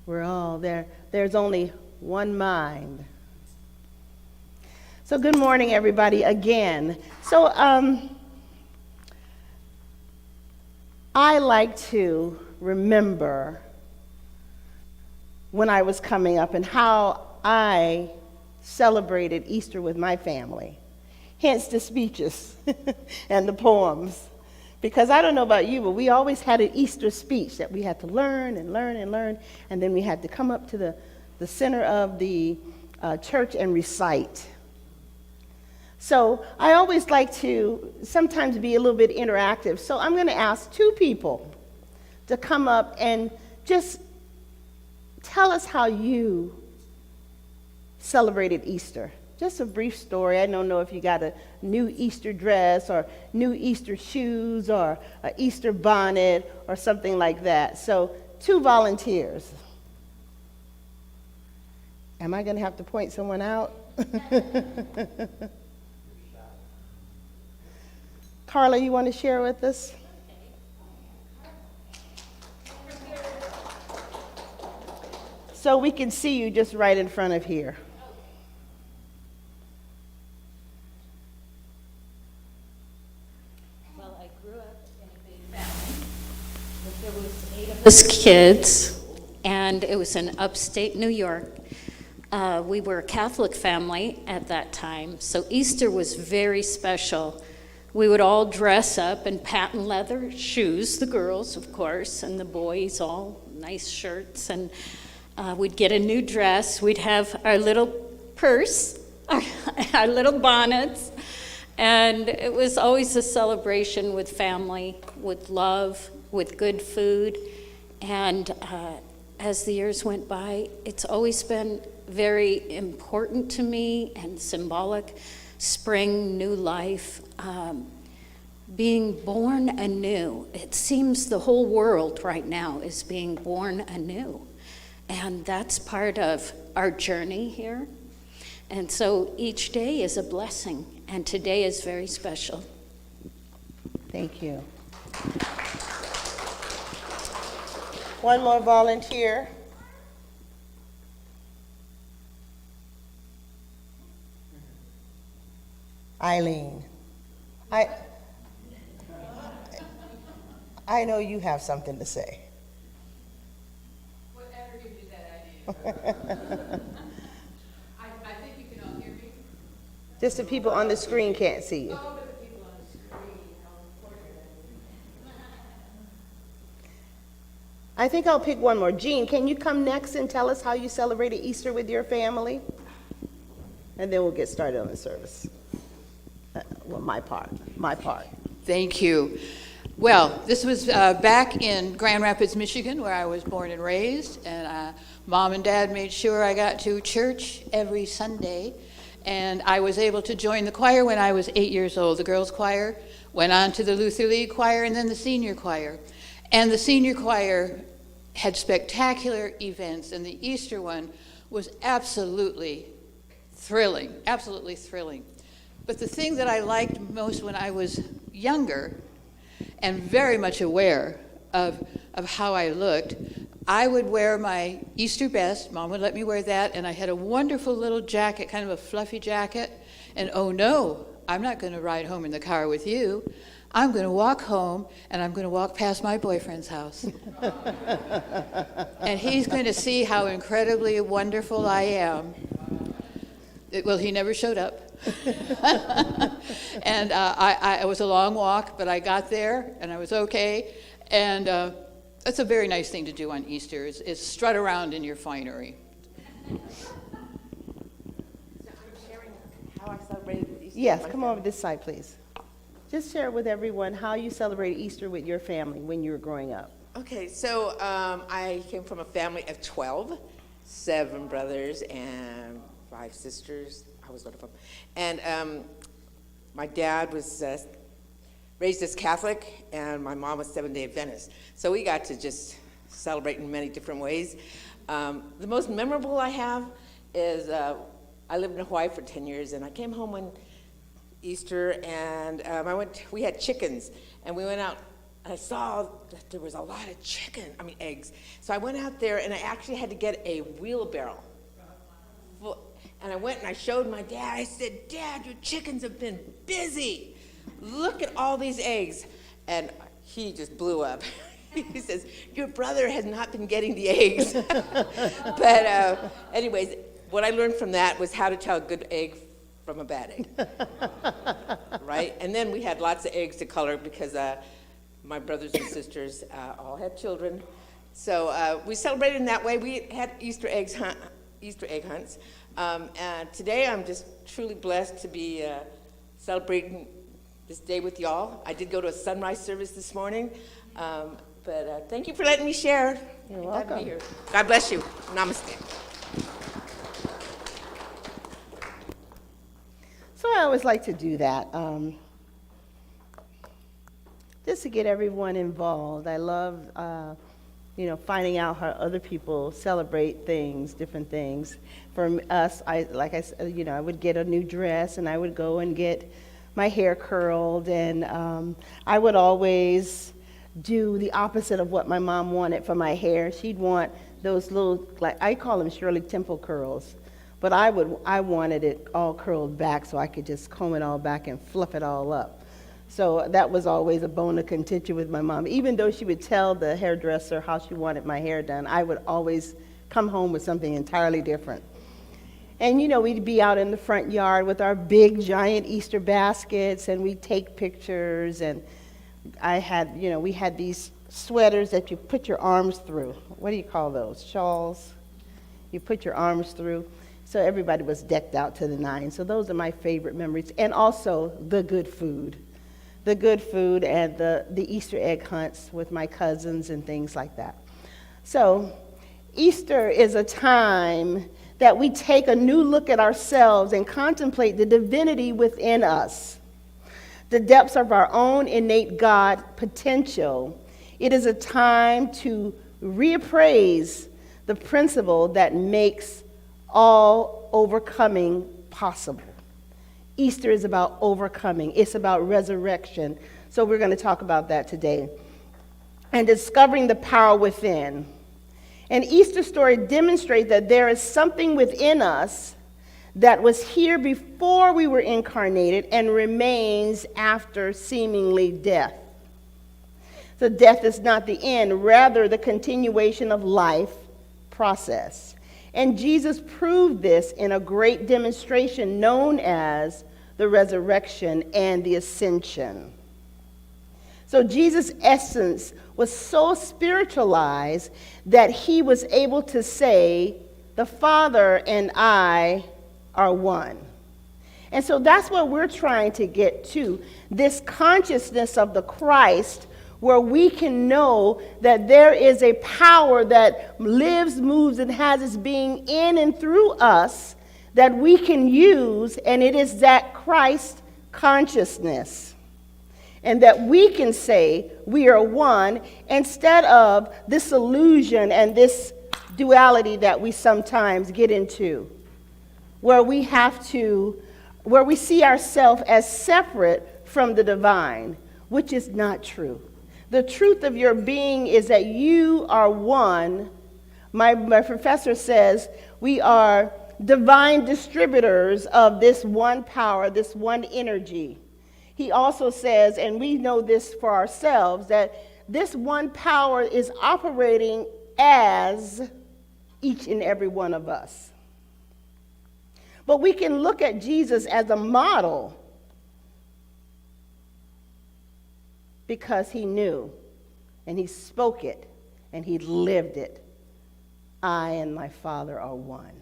Speaker 3: We're all there. There's only one mind. So good morning, everybody, again. So I like to remember when I was coming up and how I celebrated Easter with my family. Hence the speeches and the poems. Because I don't know about you, but we always had an Easter speech that we had to learn and learn and learn, and then we had to come up to the center of the church and recite. So I always like to sometimes be a little bit interactive. So I'm going to ask two people to come up and just tell us how you celebrated Easter. Just a brief story. I don't know if you got a new Easter dress or new Easter shoes or an Easter bonnet or something like that. So, two volunteers. Am I going to have to point someone out? Carla, you want to share with us? So we can see you just right in front of here.
Speaker 10: Us kids, and it was in upstate New York. We were a Catholic family at that time, so Easter was very special. We would all dress up in patent leather shoes, the girls, of course, and the boys all nice shirts, and we'd get a new dress. We'd have our little purse, our little bonnets, and it was always a celebration with family, with love, with good food. And as the years went by, it's always been very important to me and symbolic. Spring, new life, being born anew. It seems the whole world right now is being born anew. And that's part of our journey here. And so each day is a blessing, and today is very special.
Speaker 3: Thank you. One more volunteer. Eileen. I know you have something to say.
Speaker 5: Whatever gives you that idea. I think you can all hear me.
Speaker 3: Just the people on the screen can't see you.
Speaker 5: Oh, but the people on the screen, how important that is.
Speaker 3: I think I'll pick one more. Jean, can you come next and tell us how you celebrated Easter with your family? And then we'll get started on the service. Well, my part.
Speaker 5: Thank you. Well, this was back in Grand Rapids, Michigan, where I was born and raised, and Mom and Dad made sure I got to church every Sunday, and I was able to join the choir when I was 8 years old, the girls' choir, went on to the Luther League choir, and then the senior choir. And the senior choir had spectacular events, and the Easter one was absolutely thrilling, absolutely thrilling. But the thing that I liked most when I was younger and very much aware of how I looked, I would wear my Easter best. Mom would let me wear that, and I had a wonderful little jacket, kind of a fluffy jacket. And oh no, I'm not going to ride home in the car with you. I'm going to walk home, and I'm going to walk past my boyfriend's house. And he's going to see how incredibly wonderful I am. Well, he never showed up. And it was a long walk, but I got there, and I was okay. And that's a very nice thing to do on Easter, is strut around in your finery.
Speaker 11: So I'm sharing how I celebrated Easter.
Speaker 3: Yes, come over this side, please. Just share with everyone how you celebrated Easter with your family when you were growing up.
Speaker 11: Okay, so I came from a family of 12, 7 brothers and 5 sisters. I was one of them. And my dad was raised as Catholic, and my mom was Seventh-day Adventist. So we got to just celebrate in many different ways. The most memorable I have is I lived in Hawaii for 10 years, and I came home one Easter, and we had chickens, and we went out, and I saw that there was a lot of eggs. So I went out there, and I actually had to get a wheelbarrow. And I went and I showed my dad. I said, "Dad, your chickens have been busy. Look at all these eggs." And he just blew up. He says, "Your brother has not been getting the eggs." But anyways, what I learned from that was how to tell a good egg from a bad egg. Right? And then we had lots of eggs to color because my brothers and sisters all had children. So we celebrated in that way. We had Easter egg hunts. And today I'm just truly blessed to be celebrating this day with y'all. I did go to a sunrise service this morning, but thank you for letting me share.
Speaker 3: You're
Speaker 11: Glad to be
Speaker 3: welcome.
Speaker 11: here. God bless you. Namaste.
Speaker 3: So I always like to do that, just to get everyone involved. I love, finding out how other people celebrate things, different things. For us, I would get a new dress, and I would go and get my hair curled, and I would always do the opposite of what my mom wanted for my hair. She'd want those little, I call them Shirley Temple curls. But I wanted it all curled back so I could just comb it all back and fluff it all up. So that was always a bone of contention with my mom. Even though she would tell the hairdresser how she wanted my hair done, I would always come home with something entirely different. And we'd be out in the front yard with our big giant Easter baskets, and we'd take pictures. And we had these sweaters that you put your arms through. What do you call those? Shawls? You put your arms through. So everybody was decked out to the nines. So those are my favorite memories. And also the good food. The good food and the Easter egg hunts with my cousins and things like that. So Easter is a time that we take a new look at ourselves and contemplate the divinity within us, the depths of our own innate God potential. It is a time to reappraise the principle that makes all overcoming possible. Easter is about overcoming. It's about resurrection. So we're going to talk about that today. And discovering the power within. An Easter story demonstrates that there is something within us that was here before we were incarnated and remains after seemingly death. So death is not the end, rather the continuation of life process. And Jesus proved this in a great demonstration known as the resurrection and the ascension. So Jesus' essence was so spiritualized that he was able to say, "The Father and I are one." And so that's what we're trying to get to, this consciousness of the Christ where we can know that there is a power that lives, moves, and has its being in and through us that we can use, and it is that Christ consciousness. And that we can say we are one instead of this illusion and this duality that we sometimes get into, where we see ourselves as separate from the divine, which is not true. The truth of your being is that you are one. My professor says we are divine distributors of this one power, this one energy. He also says, and we know this for ourselves, that this one power is operating as each and every one of us. But we can look at Jesus as a model because he knew, and he spoke it, and he lived it. I and my Father are one.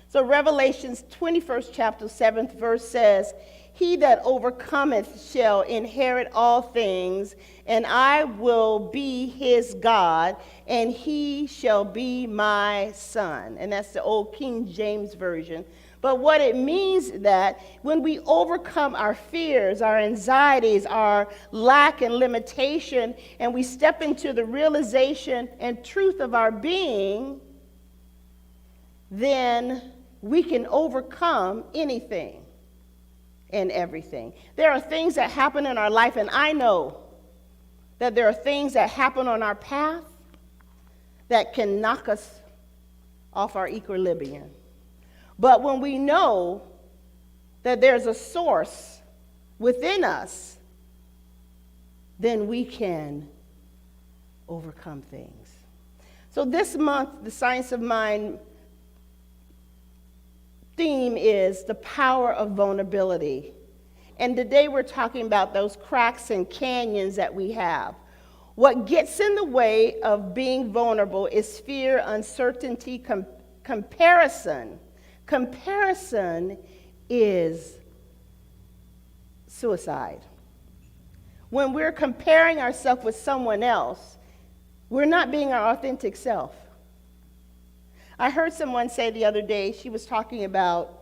Speaker 3: So Revelations 21st chapter, 7th verse says, he that overcometh shall inherit all things, and I will be his God, and he shall be my son. And that's the old King James Version. But what it means is that when we overcome our fears, our anxieties, our lack and limitation, and we step into the realization and truth of our being, then we can overcome anything and everything. There are things that happen in our life, and I know that there are things that happen on our path that can knock us off our equilibrium. But when we know that there's a source within us, then we can overcome things. So this month, the Science of Mind theme is the power of vulnerability. And today we're talking about those cracks and canyons that we have. What gets in the way of being vulnerable is fear, uncertainty, comparison. Comparison is suicide. When we're comparing ourselves with someone else, we're not being our authentic self. I heard someone say the other day, she was talking about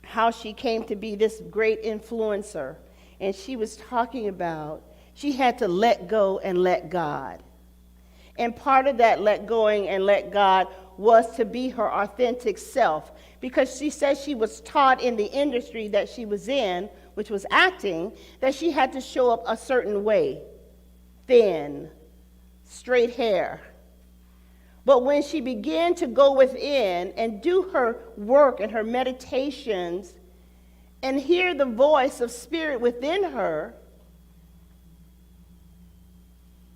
Speaker 3: how she came to be this great influencer. And she was talking about she had to let go and let God. And part of that let going and let God was to be her authentic self. Because she says she was taught in the industry that she was in, which was acting, that she had to show up a certain way. Thin, straight hair. But when she began to go within and do her work and her meditations and hear the voice of spirit within her,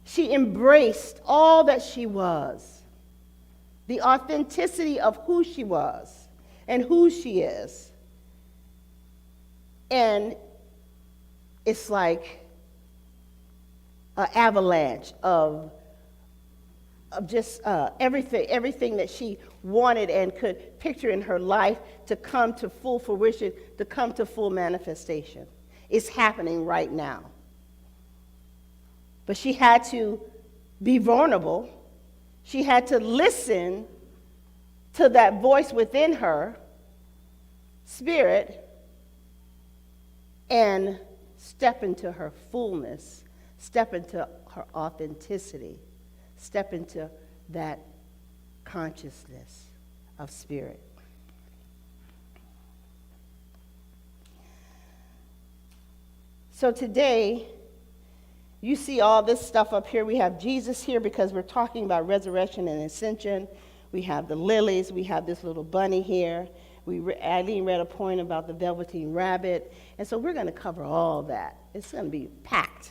Speaker 3: she embraced all that she was, the authenticity of who she was and who she is. And it's like an avalanche of just everything that she wanted and could picture in her life to come to full fruition, to come to full manifestation. It's happening right now. But she had to be vulnerable. She had to listen to that voice within her, spirit, and step into her fullness, step into her authenticity. Step into that consciousness of spirit. So today, you see all this stuff up here. We have Jesus here because we're talking about resurrection and ascension. We have the lilies. We have this little bunny here. Eileen read a point about the velveteen rabbit. And so we're going to cover all that. It's going to be packed.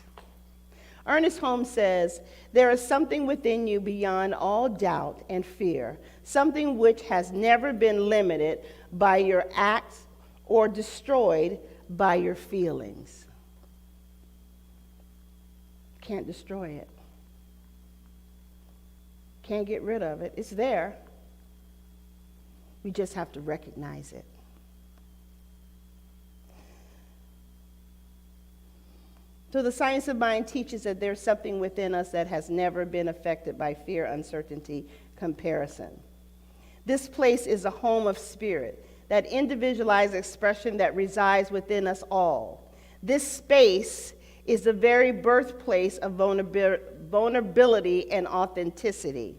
Speaker 3: Ernest Holmes says, there is something within you beyond all doubt and fear, something which has never been limited by your acts or destroyed by your feelings. Can't destroy it. Can't get rid of it. It's there. We just have to recognize it. So the science of mind teaches that there's something within us that has never been affected by fear, uncertainty, comparison. This place is a home of spirit, that individualized expression that resides within us all. This space is the very birthplace of vulnerability and authenticity.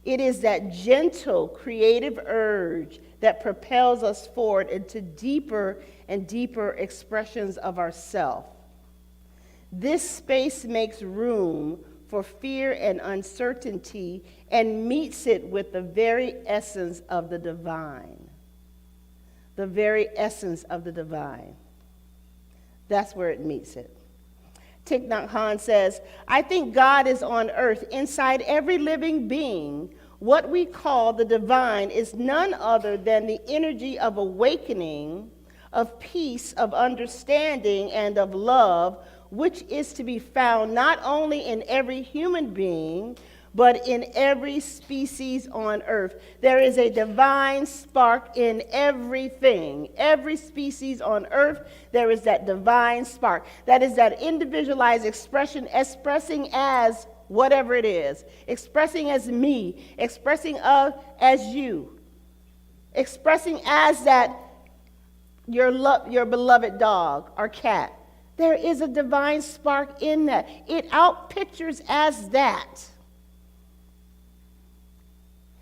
Speaker 3: It is that gentle, creative urge that propels us forward into deeper and deeper expressions of ourself. This space makes room for fear and uncertainty and meets it with the very essence of the divine. The very essence of the divine. That's where it meets it. Thich Nhat Hanh says, I think God is on earth inside every living being. What we call the divine is none other than the energy of awakening, of peace, of understanding, and of love, which is to be found not only in every human being, but in every species on earth. There is a divine spark in everything. Every species on earth, there is that divine spark. That is that individualized expression, expressing as whatever it is, expressing as me, expressing as you, expressing as that your beloved dog or cat. There is a divine spark in that. It outpictures as that.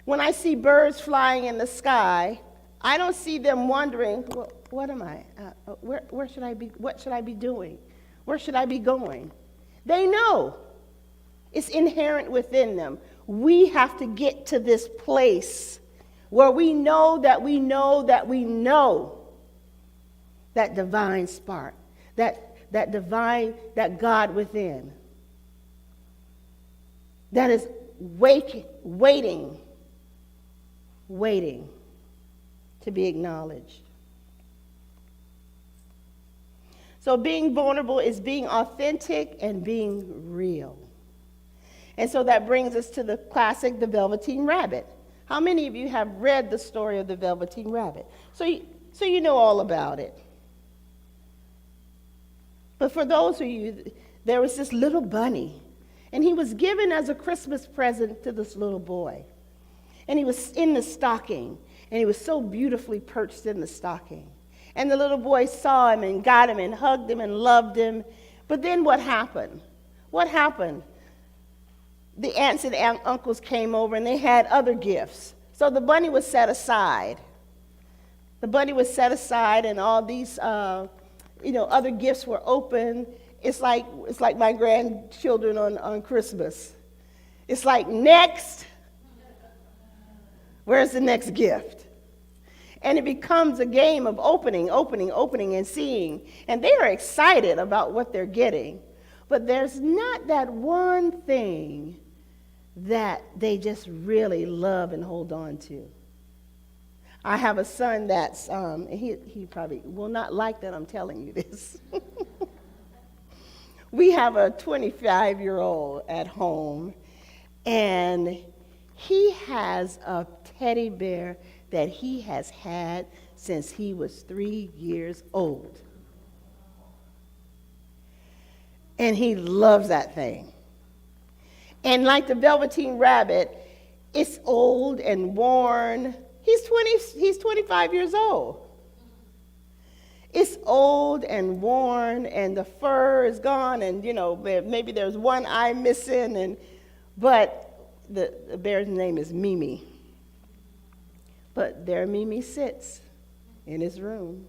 Speaker 3: When I see birds flying in the sky, I don't see them wondering, well, what am I? Where should I be? What should I be doing? Where should I be going? They know. It's inherent within them. We have to get to this place where we know that we know that we know that divine spark, that divine, that God within, that is waiting to be acknowledged. So being vulnerable is being authentic and being real. And so that brings us to the classic, The Velveteen Rabbit. How many of you have read the story of the Velveteen Rabbit? So you know all about it. But for those of you, there was this little bunny, and he was given as a Christmas present to this little boy. And he was in the stocking, and he was so beautifully perched in the stocking. And the little boy saw him and got him and hugged him and loved him. But then what happened? What happened? The aunts and uncles came over, and they had other gifts. So the bunny was set aside. The bunny was set aside, and all these other gifts were open. It's like my grandchildren on Christmas. It's like, next. Where's the next gift? And it becomes a game of opening, and seeing. And they are excited about what they're getting. But there's not that one thing that they just really love and hold on to. I have a son that's, he probably will not like that I'm telling you this. We have a 25-year-old at home, and he has a teddy bear that he has had since he was 3 years old. And he loves that thing. And like the Velveteen Rabbit, it's old and worn. He's 25 years old. It's old and worn, and the fur is gone, and maybe there's one eye missing, but the bear's name is Mimi. But there Mimi sits in his room.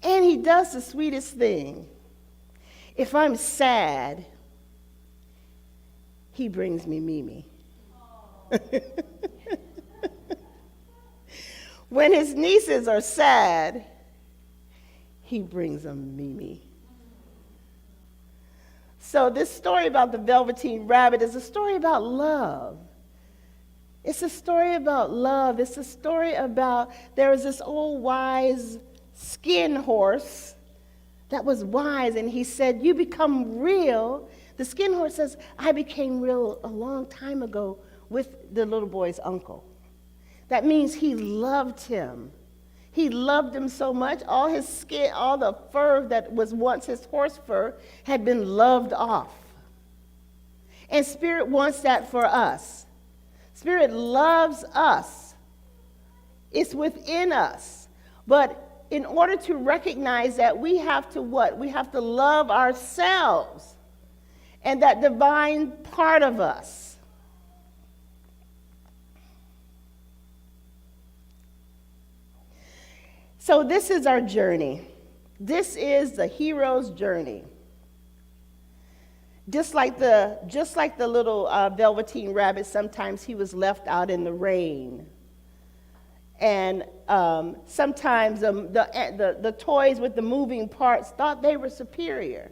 Speaker 3: And he does the sweetest thing. If I'm sad, he brings me Mimi. When his nieces are sad, he brings them Mimi. So this story about the Velveteen Rabbit is a story about love. It's a story about love. It's a story about, there was this old wise skin horse that was wise, and he said, you become real. The skin horse says, I became real a long time ago with the little boy's uncle. That means he loved him. He loved him so much, all his skin, all the fur that was once his horse fur had been loved off. And Spirit wants that for us. Spirit loves us. It's within us. But in order to recognize that, we have to what? We have to love ourselves and that divine part of us. So this is our journey. This is the hero's journey. Just like the little Velveteen Rabbit, sometimes he was left out in the rain. And sometimes the toys with the moving parts thought they were superior.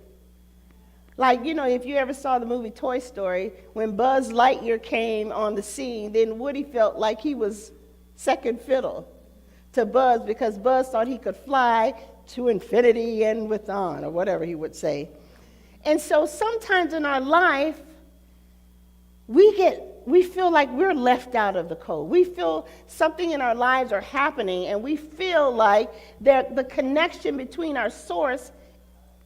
Speaker 3: Like, you know, if you ever saw the movie Toy Story, when Buzz Lightyear came on the scene, then Woody felt like he was second fiddle to Buzz, because Buzz thought he could fly to infinity and beyond, or whatever he would say. And so sometimes in our life, we feel like we're left out of the cold. We feel something in our lives are happening, and we feel like the connection between our source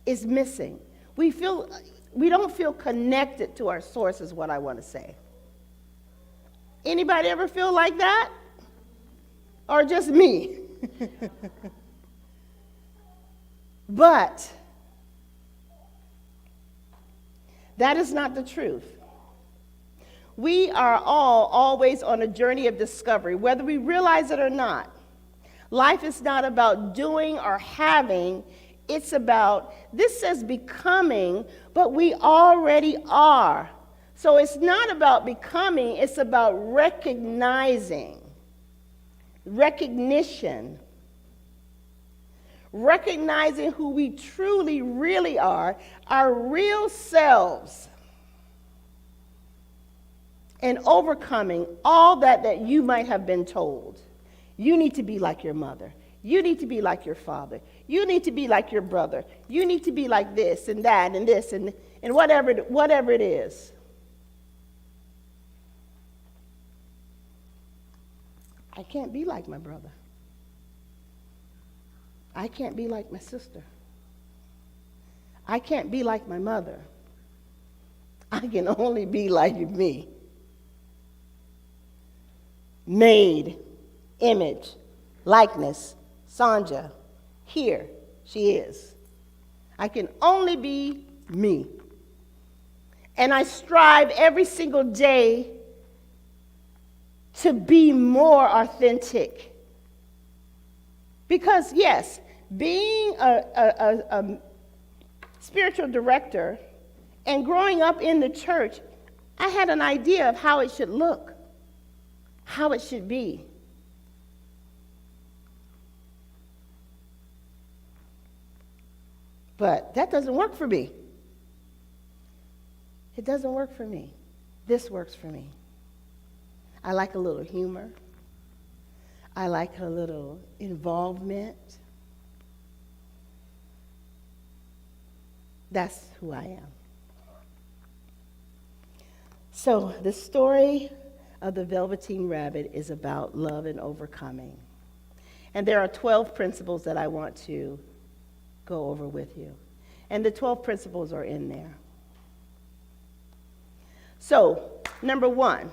Speaker 3: is missing. We don't feel connected to our source, is what I want to say. Anybody ever feel like that? Or just me? But that is not the truth. We are all always on a journey of discovery, whether we realize it or not. Life is not about doing or having. It's about, this says becoming, but we already are. So it's not about becoming, it's about recognizing. Recognition. Recognizing who we truly, really are, our real selves. And overcoming all that you might have been told. You need to be like your mother. You need to be like your father. You need to be like your brother. You need to be like this and that and this and whatever it is. I can't be like my brother. I can't be like my sister. I can't be like my mother. I can only be like me. Made, image, likeness, Sonja, here she is. I can only be me. And I strive every single day to be more authentic. Because yes, being a spiritual director and growing up in the church, I had an idea of how it should look, how it should be. But that doesn't work for me. It doesn't work for me. This works for me. I like a little humor. I like a little involvement. That's who I am. So the story of the Velveteen Rabbit is about love and overcoming. And there are 12 principles that I want to go over with you. And the 12 principles are in there. So, number 1,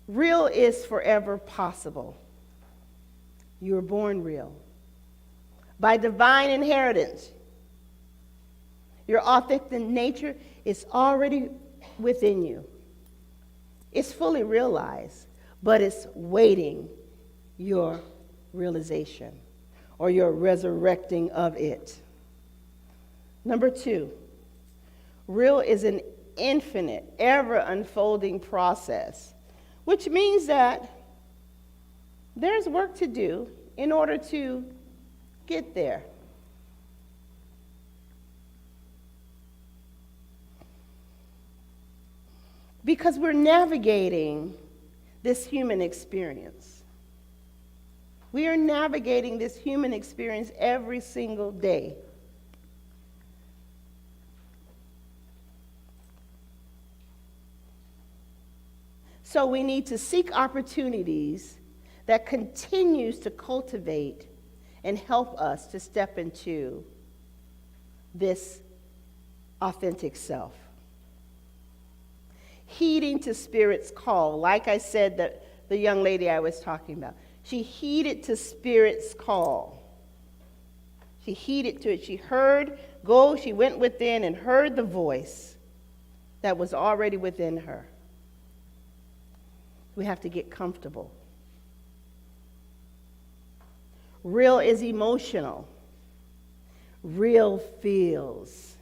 Speaker 3: real is forever possible. You were born real. By divine inheritance, your authentic nature is already within you. It's fully realized, but it's waiting your realization or your resurrecting of it. Number 2, real is an infinite, ever unfolding process, which means that there's work to do in order to get there. Because we're navigating this human experience. We are navigating this human experience every single day. So we need to seek opportunities that continues to cultivate and help us to step into this authentic self. Heeding to Spirit's call, like I said, that the young lady I was talking about, she heeded to Spirit's call. She heeded to it. She heard, she went within and heard the voice that was already within her. We have to get comfortable. Real is emotional. Real feels.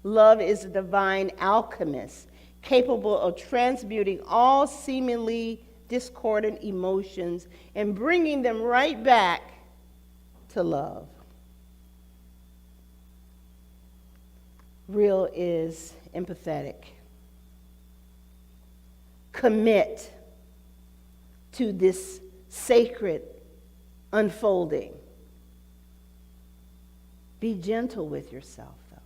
Speaker 3: Love is a divine alchemist, capable of transmuting all seemingly discordant emotions and bringing them right back to love. Real is empathetic. Commit to this sacred unfolding. Be gentle with yourself, though.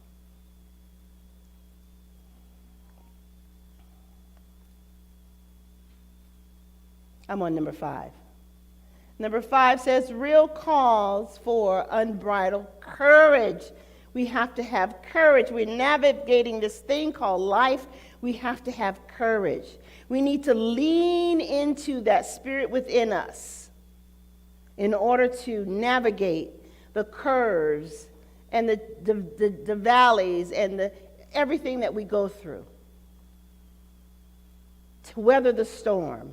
Speaker 3: I'm on number 5. Number 5 says, real calls for unbridled courage. We have to have courage. We're navigating this thing called life. We have to have courage. We need to lean into that spirit within us in order to navigate the curves and the valleys and everything that we go through, to weather the storm.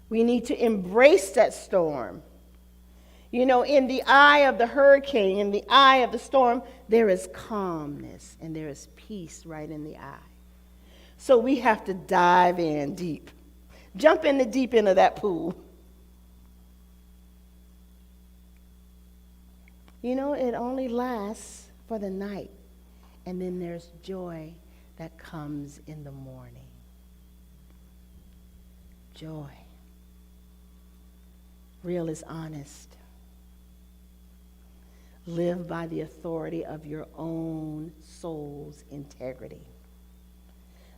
Speaker 3: We need to embrace that storm. You know, in the eye of the hurricane, in the eye of the storm, there is calmness and there is peace right in the eye. So we have to dive in deep. Jump in the deep end of that pool. You know, it only lasts for the night, and then there's joy that comes in the morning. Joy. Real is honest. Live by the authority of your own soul's integrity.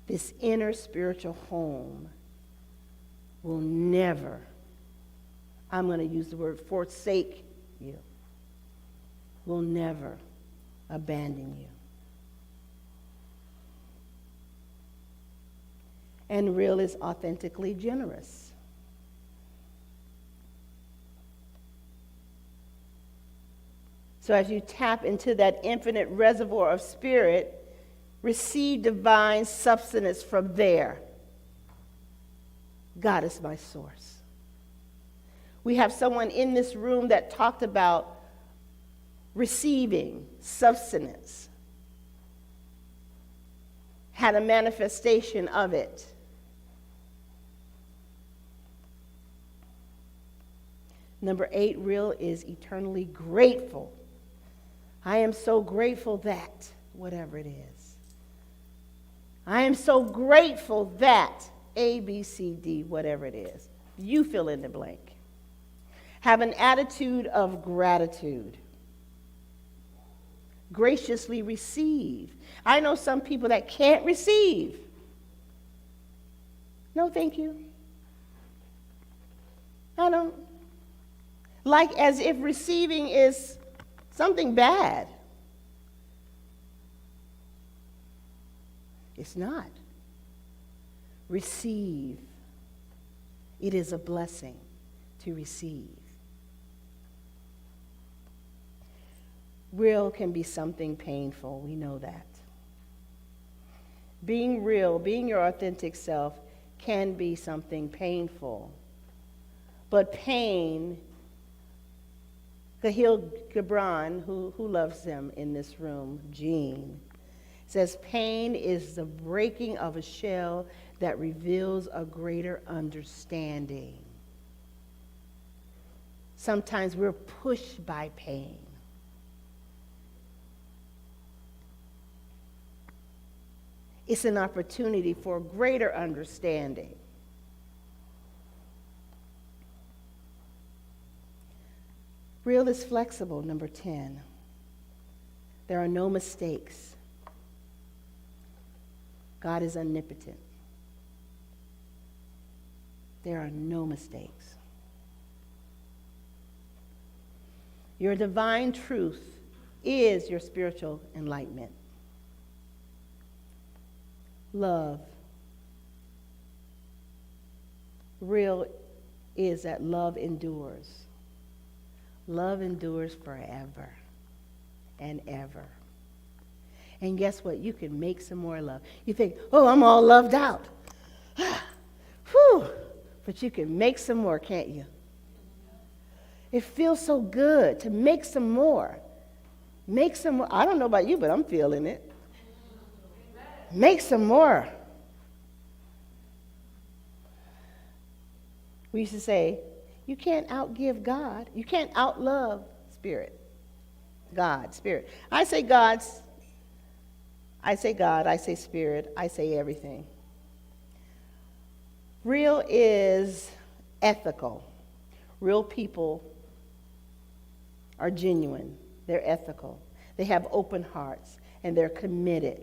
Speaker 3: This inner spiritual home will never, I'm going to use the word forsake you, will never abandon you. And real is authentically generous. So as you tap into that infinite reservoir of spirit, receive divine substance from there. God is my source. We have someone in this room that talked about receiving substance, had a manifestation of it. Number 8, real is eternally grateful. I am so grateful that, whatever it is. I am so grateful that, A, B, C, D, whatever it is. You fill in the blank. Have an attitude of gratitude. Graciously receive. I know some people that can't receive. No, thank you. I don't. Like as if receiving is something bad. It's not. Receive. It is a blessing to receive. Real can be something painful. We know that. Being real, being your authentic self, can be something painful. But pain, Kahil Gibran, who loves them in this room, Jean, says pain is the breaking of a shell that reveals a greater understanding. Sometimes we're pushed by pain. It's an opportunity for greater understanding. Real is flexible, number 10. There are no mistakes. God is omnipotent. There are no mistakes. Your divine truth is your spiritual enlightenment. Love. Real is that love endures. Love endures forever and ever. And guess what? You can make some more love. You think, oh, I'm all loved out. Whew. But you can make some more, can't you? It feels so good to make some more. Make some more. I don't know about you, but I'm feeling it. Make some more. We used to say, you can't outgive God. You can't outlove Spirit. God, Spirit. I say God, I say Spirit, I say everything. Real is ethical. Real people are genuine. They're ethical. They have open hearts, and they're committed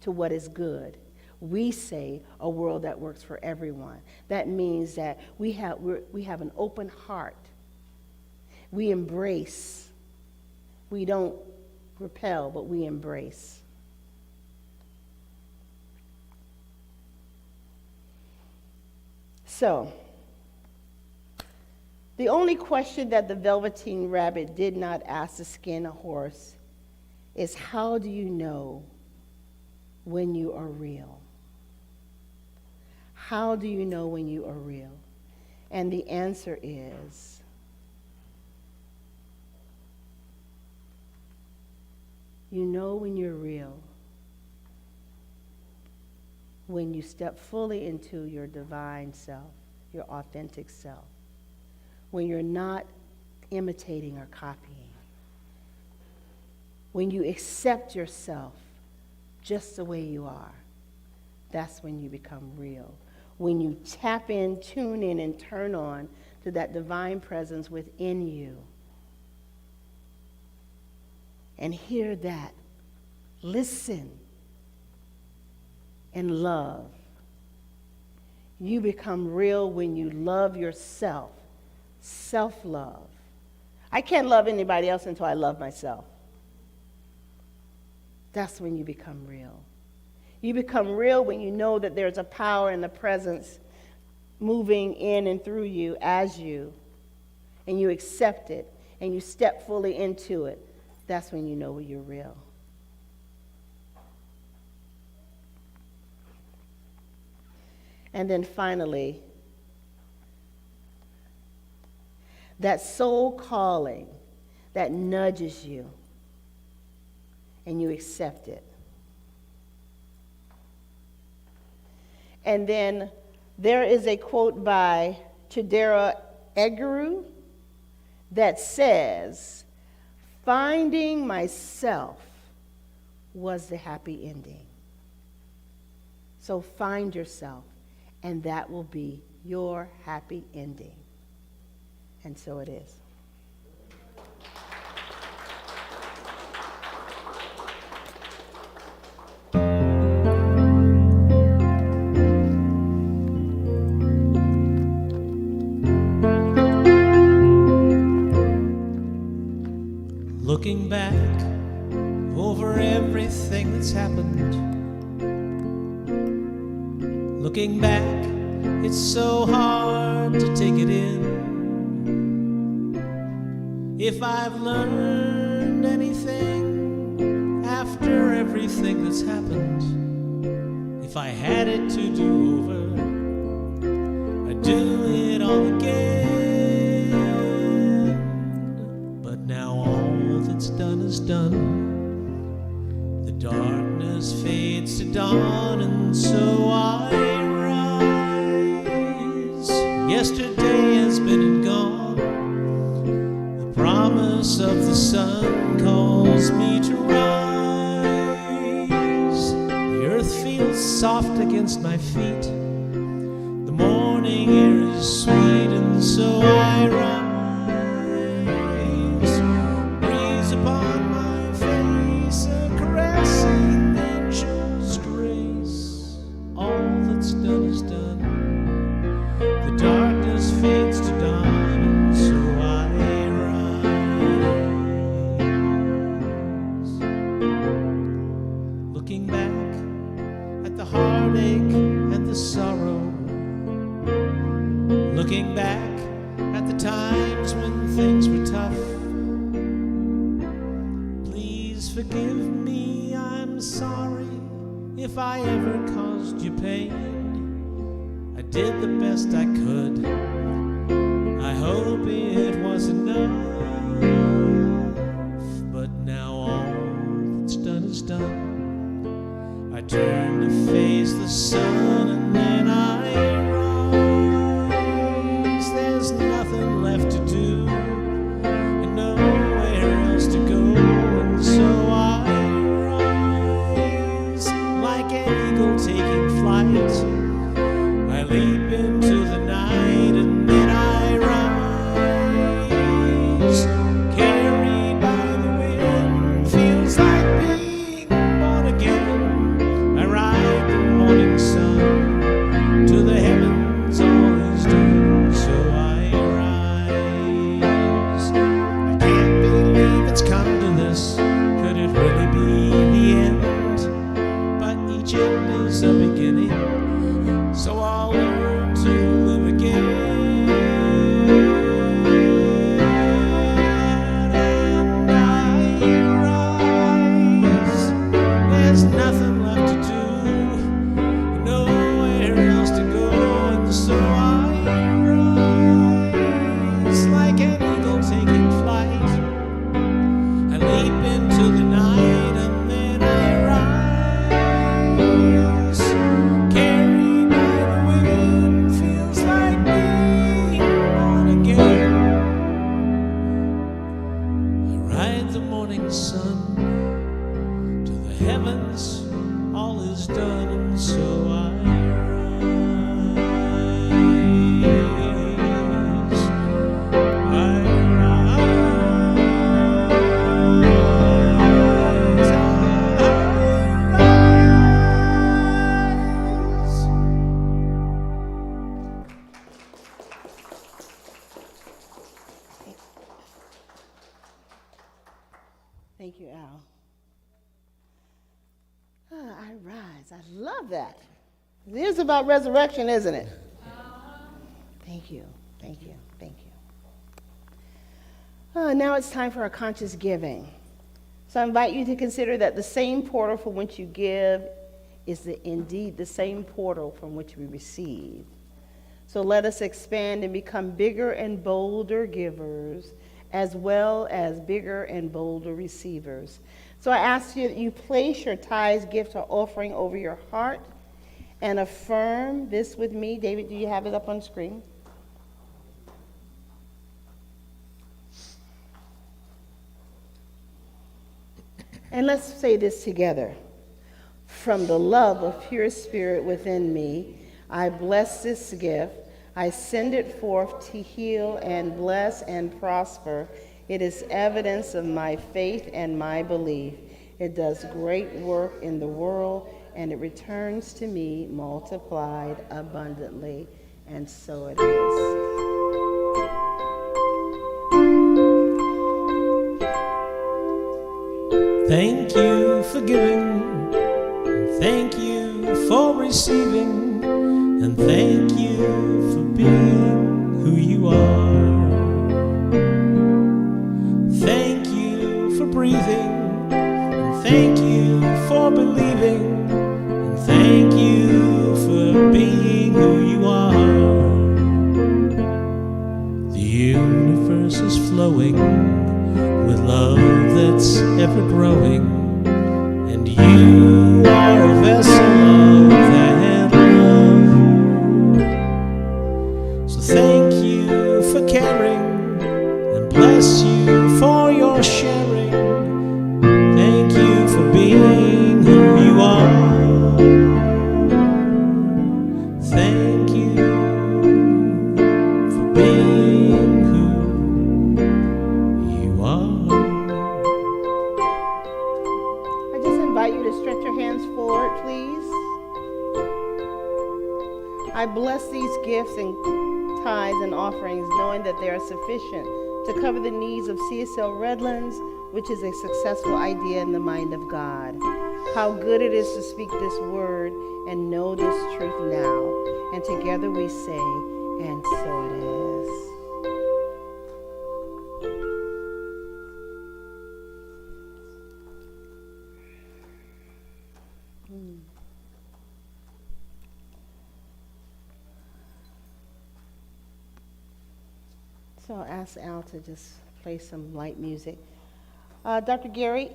Speaker 3: to what is good. We say a world that works for everyone. That means that we have an open heart. We embrace. We don't repel, but we embrace. So, the only question that the Velveteen Rabbit did not ask to skin a horse is, how do you know when you are real? How do you know when you are real? And the answer is, you know when you're real when you step fully into your divine self, your authentic self, when you're not imitating or copying, when you accept yourself just the way you are. That's when you become real. When you tap in, tune in, and turn on to that divine presence within you and hear that, listen, and love. You become real when you love yourself, self-love. I can't love anybody else until I love myself. That's when you become real. You become real when you know that there's a power and a presence moving in and through you as you, and you accept it, and you step fully into it. That's when you know you're real. And then finally, that soul calling that nudges you, and you accept it. And then there is a quote by Chidera Eguru that says, "Finding myself was the happy ending." So find yourself, and that will be your happy ending. And so it is.
Speaker 2: Looking back over everything that's happened, looking back, it's so hard to take it in. If I've learned anything after everything that's happened, if I had it to do over, I'd do it all again. But now all that's done is done. The darkness fades to dawn, and so I rise. Yesterday has been and gone. The promise of the sun calls me to rise. The earth feels soft against my feet. The morning air is sweet, and so I rise. Breeze upon my face, a caressing angel's grace. All that's done is done. The dark Please forgive me, I'm sorry if I ever caused you pain. I did the best I could. I hope it was enough. But now all that's done is done. I turn to face the sun and then I rise. There's nothing left to do and nowhere else to go, and so I rise like an eagle taking flight. I leap into the night and then I rise, carried by the wind, feels like being born again. I ride the morning sun to the heavens, all is done, so I rise. I can't believe it's come to this. Could it really be the end? But each end is a beginning, so I'll learn to live again. And I rise. There's nothing left to do, nowhere else to go, and so I rise like an eagle taking flight. I leap into the night and then I rise, carried by the wind, feels like being born again. I ride the morning sun to the heavens, all is done, and so I rise. I rise.
Speaker 3: Thank you, Al. I rise. I love that. It is about resurrection, isn't it? Thank you. Thank you. Thank you. Now it's time for our conscious giving. So I invite you to consider that the same portal from which you give is indeed the same portal from which we receive. So let us expand and become bigger and bolder givers, as well as bigger and bolder receivers. So I ask you that you place your tithes, gift, or offering over your heart and affirm this with me. David, do you have it up on the screen? And let's say this together. From the love of pure spirit within me, I bless this gift. I send it forth to heal and bless and prosper. It is evidence of my faith and my belief. It does great work in the world, and it returns to me multiplied abundantly. And so it is.
Speaker 2: Thank you for giving, and thank you for receiving, and thank you for being who you are. Thank you for breathing, and thank you for believing, and thank you for being who you are. The universe is flowing with love that's ever growing, and you are a vessel of that love. So thank you for caring, and bless you for your sharing. Thank you for being who you are. Thank you for being who you are.
Speaker 3: I just invite you to stretch your hands forward, please. I bless these gifts and tithes and offerings, knowing that they are sufficient to cover the needs of CSL Redlands, which is a successful idea in the mind of God. How good it is to speak this word and know this truth now. And together we say, and so it is. So I'll ask Al to just play some light music. Dr. Gary,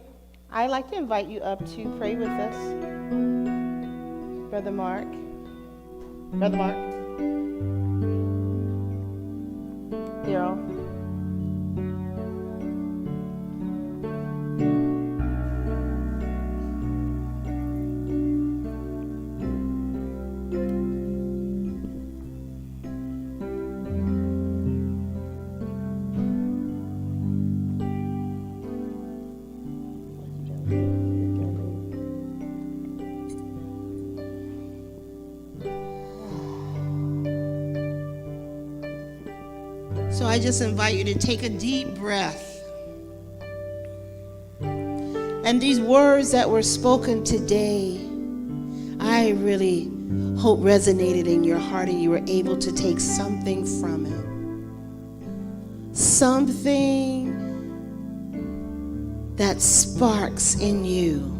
Speaker 3: I'd like to invite you up to pray with us. Brother Mark. Brother Mark. Daryl. So I just invite you to take a deep breath. And these words that were spoken today, I really hope resonated in your heart and you were able to take something from it. Something that sparks in you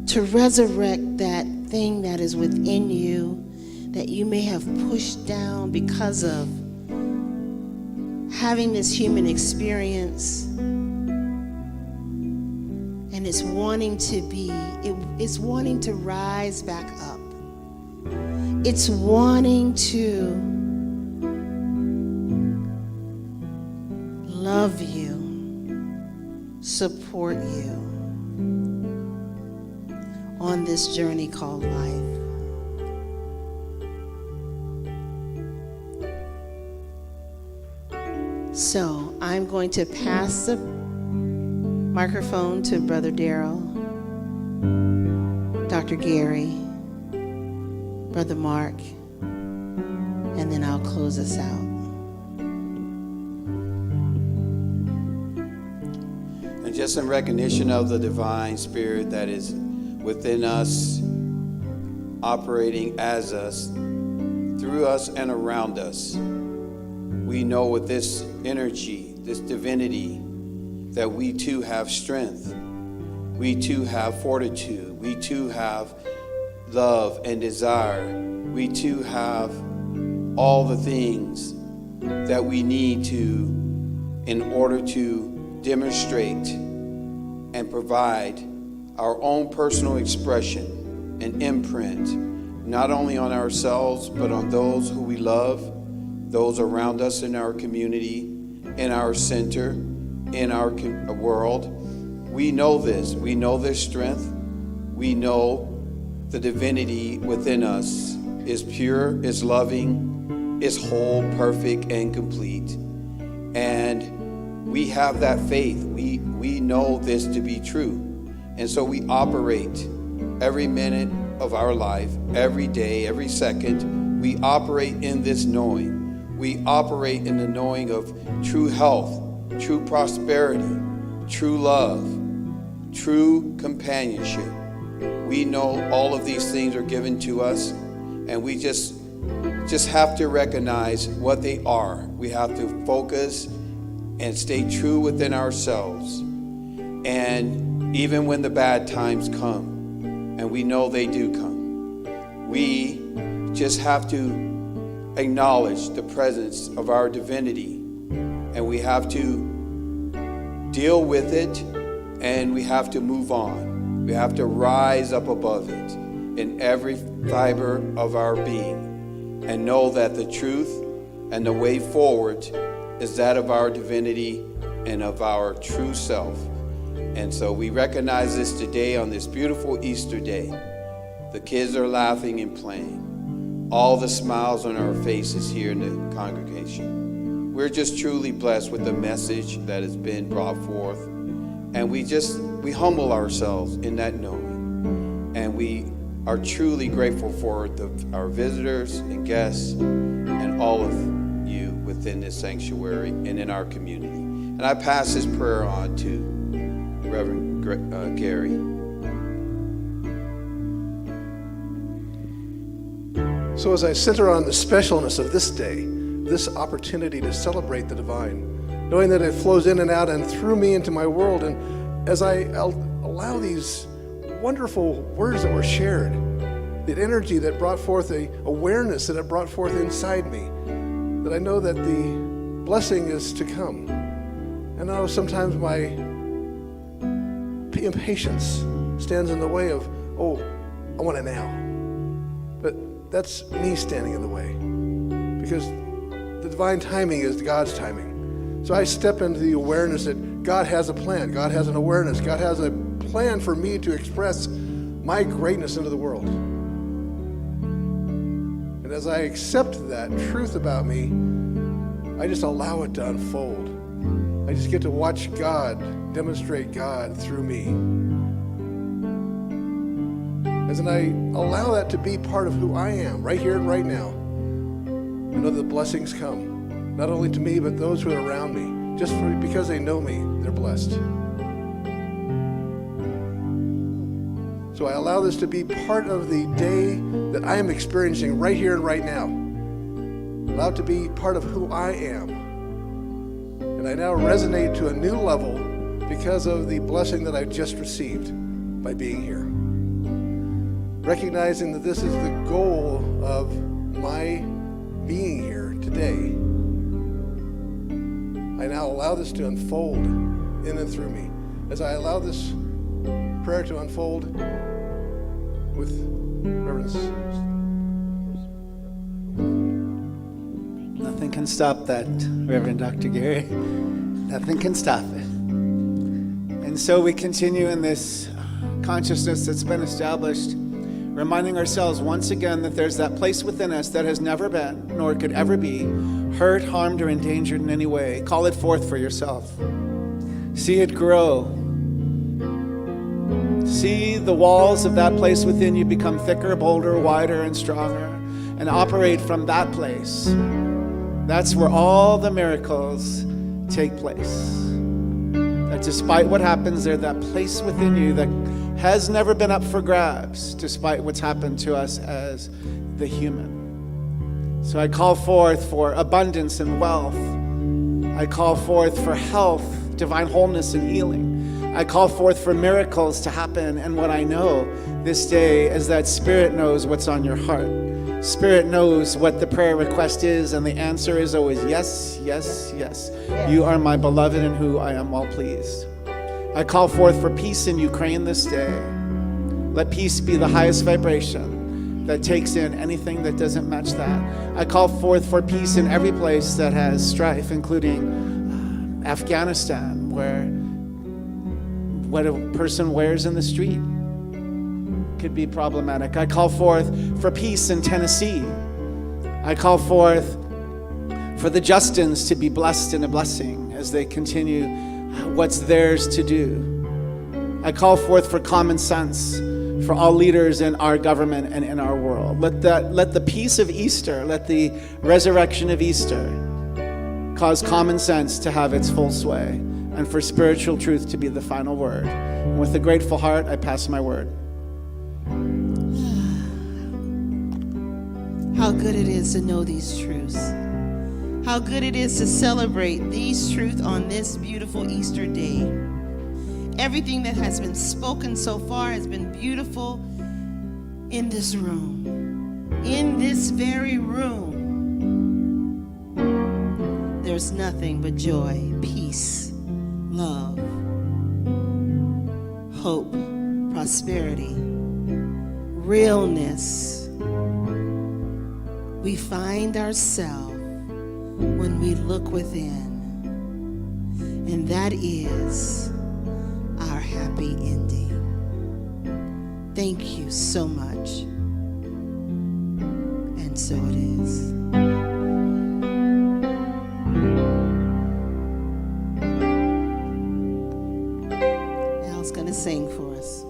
Speaker 3: to resurrect that thing that is within you that you may have pushed down because of having this human experience, and it's wanting it's wanting to rise back up. It's wanting to love you, support you on this journey called life. So I'm going to pass the microphone to Brother Daryl, Dr. Gary, Brother Mark, and then I'll close us out.
Speaker 7: And just in recognition of the divine spirit that is within us, operating as us, through us and around us, we know with this energy, this divinity, that we too have strength. We too have fortitude. We too have love and desire. We too have all the things that we need to in order to demonstrate and provide our own personal expression and imprint, not only on ourselves, but on those who we love, those around us in our community, in our center, in our world. We know this. We know their strength. We know the divinity within us is pure, is loving, is whole, perfect, and complete. And we have that faith. We know this to be true. And so we operate every minute of our life, every day, every second. We operate in this knowing. We operate in the knowing of true health, true prosperity, true love, true companionship. We know all of these things are given to us, and we just have to recognize what they are. We have to focus and stay true within ourselves. And even when the bad times come, and we know they do come, we just have to acknowledge the presence of our divinity, and we have to deal with it, and we have to move on. We have to rise up above it in every fiber of our being and know that the truth and the way forward is that of our divinity and of our true self. And so we recognize this today on this beautiful Easter day. The kids are laughing and playing. All the smiles on our faces here in the congregation. We're just truly blessed with the message that has been brought forth. And we humble ourselves in that knowing. And we are truly grateful for our visitors and guests and all of you within this sanctuary and in our community. And I pass this prayer on to Reverend Gary.
Speaker 12: So as I center on the specialness of this day, this opportunity to celebrate the divine, knowing that it flows in and out and through me into my world, and as I allow these wonderful words that were shared, the energy that brought forth a awareness that it brought forth inside me, that I know that the blessing is to come. And I know sometimes my impatience stands in the way of, oh, I want it now. But that's me standing in the way, because the divine timing is God's timing. So I step into the awareness that God has a plan, God has an awareness, God has a plan for me to express my greatness into the world. And as I accept that truth about me, I just allow it to unfold. I just get to watch God demonstrate God through me. As I allow that to be part of who I am, right here and right now, I know the blessings come, not only to me, but those who are around me. Just because they know me, they're blessed. So I allow this to be part of the day that I am experiencing right here and right now. Allow it to be part of who I am. And I now resonate to a new level because of the blessing that I've just received by being here. Recognizing that this is the goal of my being here today. I now allow this to unfold in and through me. As I allow this prayer to unfold with reverence.
Speaker 1: Nothing can stop that, Reverend Dr. Gary. Nothing can stop it. And so we continue in this consciousness that's been established, reminding ourselves once again that there's that place within us that has never been, nor could ever be, hurt, harmed, or endangered in any way. Call it forth for yourself. See it grow. See the walls of that place within you become thicker, bolder, wider, and stronger, and operate from that place. That's where all the miracles take place. That despite what happens there, that place within you that has never been up for grabs, despite what's happened to us as the human. So I call forth for abundance and wealth. I call forth for health, divine wholeness, and healing. I call forth for miracles to happen. And what I know this day is that Spirit knows what's on your heart. Spirit knows what the prayer request is, and the answer is always yes, yes, yes. You are my beloved in who I am well pleased. I call forth for peace in Ukraine this day. Let peace be the highest vibration that takes in anything that doesn't match that. I call forth for peace in every place that has strife, including Afghanistan, where what a person wears in the street could be problematic. I call forth for peace in Tennessee. I call forth for the Justins to be blessed in a blessing as they continue what's theirs to do. I call forth for common sense for all leaders in our government and in our world. Let the peace of Easter, let the resurrection of Easter cause common sense to have its full sway, and for spiritual truth to be the final word. And with a grateful heart, I pass my word.
Speaker 3: How good it is to know these truths. How good it is to celebrate these truths on this beautiful Easter day. Everything that has been spoken so far has been beautiful in this room. In this very room. There's nothing but joy, peace, love, hope, prosperity, realness. We find ourselves when we look within, and that is our happy ending. Thank you so much, and so it is. Al's gonna sing for us.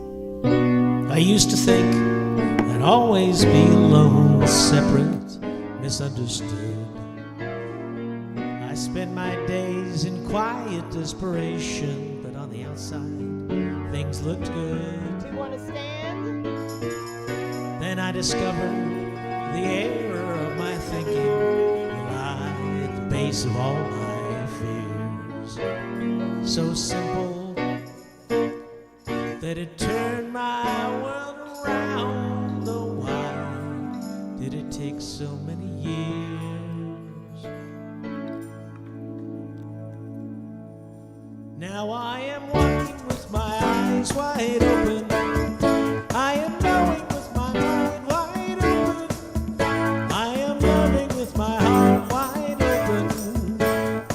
Speaker 2: I used to think I'd always be alone, separate, misunderstood. I spent my days in quiet desperation, but on the outside, things looked good.
Speaker 3: We want to stand.
Speaker 2: Then I discovered the error of my thinking lie at the base of all my fears. So simple, that it turned my world around. Though why did it take so many years? Now I am walking with my eyes wide open. I am knowing with my mind wide open. I am loving with my heart wide open.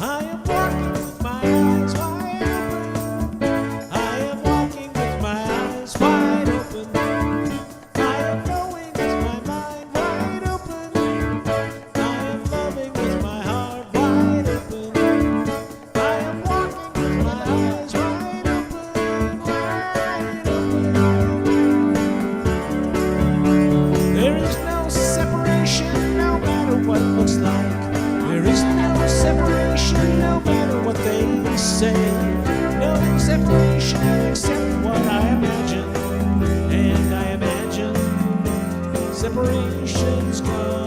Speaker 2: I am walking with my eyes wide open. I am walking with my eyes wide open. I am knowing with my mind wide open. I am loving with my heart wide open. I am walking with my eyes wide open, wide open. There is no separation, no matter what it looks like. There is no separation, no matter what they say. No separation except what I imagine. And I imagine separation's gone.